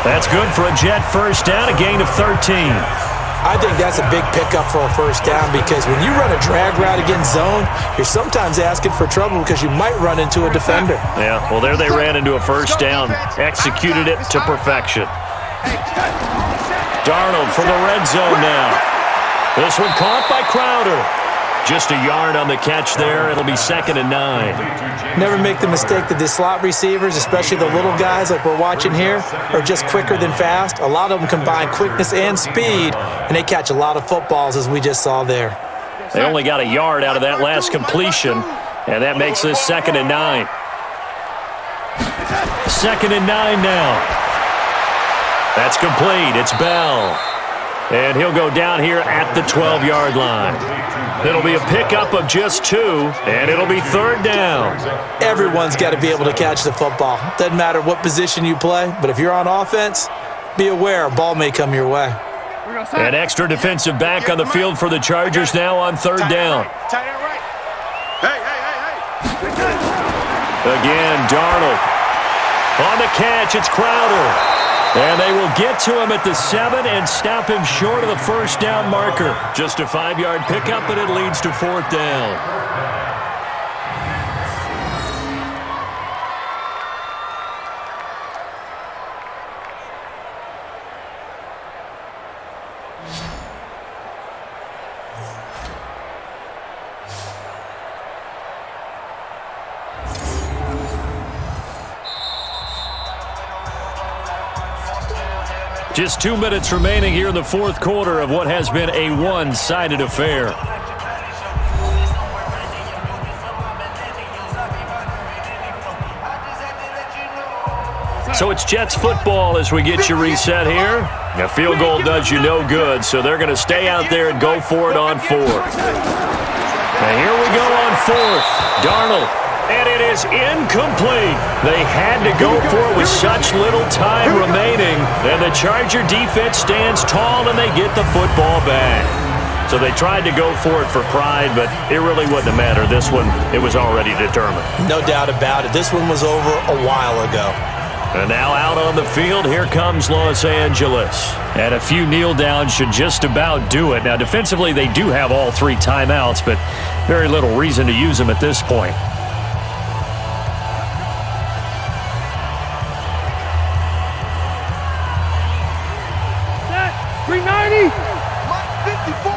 That's good for a Jet first down, a gain of 13. I think that's a big pickup for a first down because when you run a drag route against zone, you're sometimes asking for trouble because you might run into a defender. Yeah, well, there they ran into a first down, executed it to perfection. Darnold for the red zone now. This one caught by Crowder. Just a yard on the catch there. It'll be 2nd and 9. Never make the mistake that the slot receivers, especially the little guys like we're watching here, are just quicker than fast. A lot of them combine quickness and speed, and they catch a lot of footballs, as we just saw there. They only got a yard out of that last completion, and that makes this 2nd and 9. 2nd and 9 now. That's complete. It's Bell. And he'll go down here at the 12-yard line. It'll be a pickup of just 2, and it'll be 3rd down. Everyone's got to be able to catch the football. Doesn't matter what position you play, but if you're on offense, be aware a ball may come your way. An extra defensive back on the field for the Chargers now on 3rd down. Tight end right. Hey. Again, Darnold. On the catch, it's Crowder. And they will get to him at the 7 and stop him short of the first down marker. Just a 5-yard pickup, and it leads to 4th down. Just 2 minutes remaining here in the 4th quarter of what has been a one-sided affair. So it's Jets football as we get you reset here. A field goal does you no good, so they're going to stay out there and go for it on 4th. And here we go on 4th. Darnold. And it is incomplete. They had to go for it with such little time remaining. And the Charger defense stands tall, and they get the football back. So they tried to go for it for pride, but it really wouldn't have mattered. This one, it was already determined. No doubt about it. This one was over a while ago. And now out on the field, here comes Los Angeles. And a few kneel downs should just about do it. Now, defensively, they do have all 3 timeouts, but very little reason to use them at this point. 54.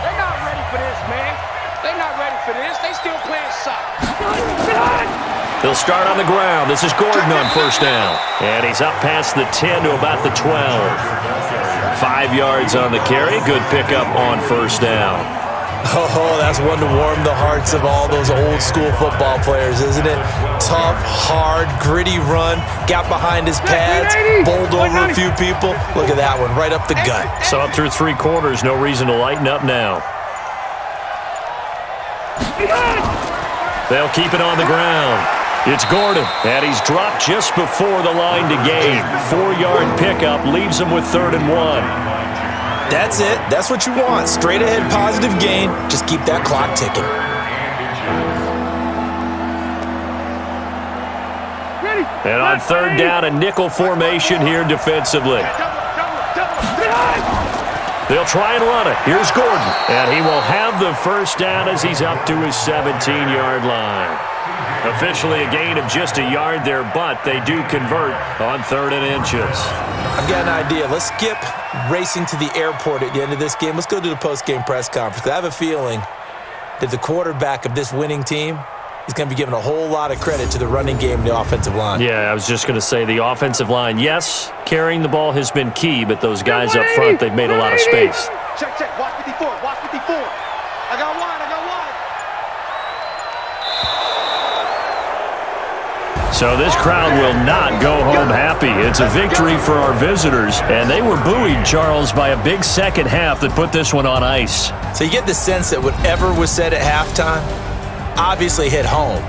They're not ready for this, man. They're not ready for confidence. They still playing soccer. They'll start on the ground. This is Gordon on first down. And he's up past the 10 to about the 12. 5 yards on the carry. Good pickup on first down. Oh, that's one to warm the hearts of all those old school football players, isn't it? Tough, hard, gritty run, got behind his pads, bowled over a few people. Look at that one, right up the gut. So up through 3 quarters, no reason to lighten up now. They'll keep it on the ground. It's Gordon, and he's dropped just before the line to gain. 4-yard pickup leaves him with 3rd and 1. That's it. That's what you want. Straight ahead, positive gain. Just keep that clock ticking. And on 3rd down, a nickel formation here defensively. They'll try and run it. Here's Gordon, and he will have the first down as he's up to his 17-yard line. Officially a gain of just a yard there, but they do convert on 3rd and inches. I've got an idea. Let's skip racing to the airport at the end of this game. Let's go to the post-game press conference. I have a feeling that the quarterback of this winning team is going to be given a whole lot of credit to the running game and the offensive line. Yeah, I was just going to say the offensive line, yes, carrying the ball has been key, but those guys up front, they've made a lot of space. Check, check. Watch 54. Watch 54. I got one. So this crowd will not go home happy. It's a victory for our visitors, and they were buoyed, Charles, by a big second half that put this one on ice. So you get the sense that whatever was said at halftime obviously hit home.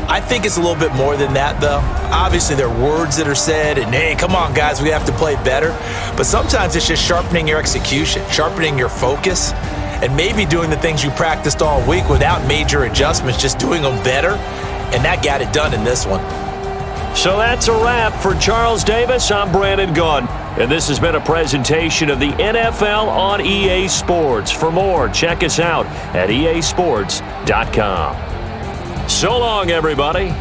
I think it's a little bit more than that, though. Obviously, there are words that are said, and hey, come on, guys, we have to play better. But sometimes it's just sharpening your execution, sharpening your focus, and maybe doing the things you practiced all week without major adjustments, just doing them better. And that got it done in this one. So that's a wrap for Charles Davis. I'm Brandon Gunn. And this has been a presentation of the NFL on EA Sports. For more, check us out at easports.com. So long, everybody.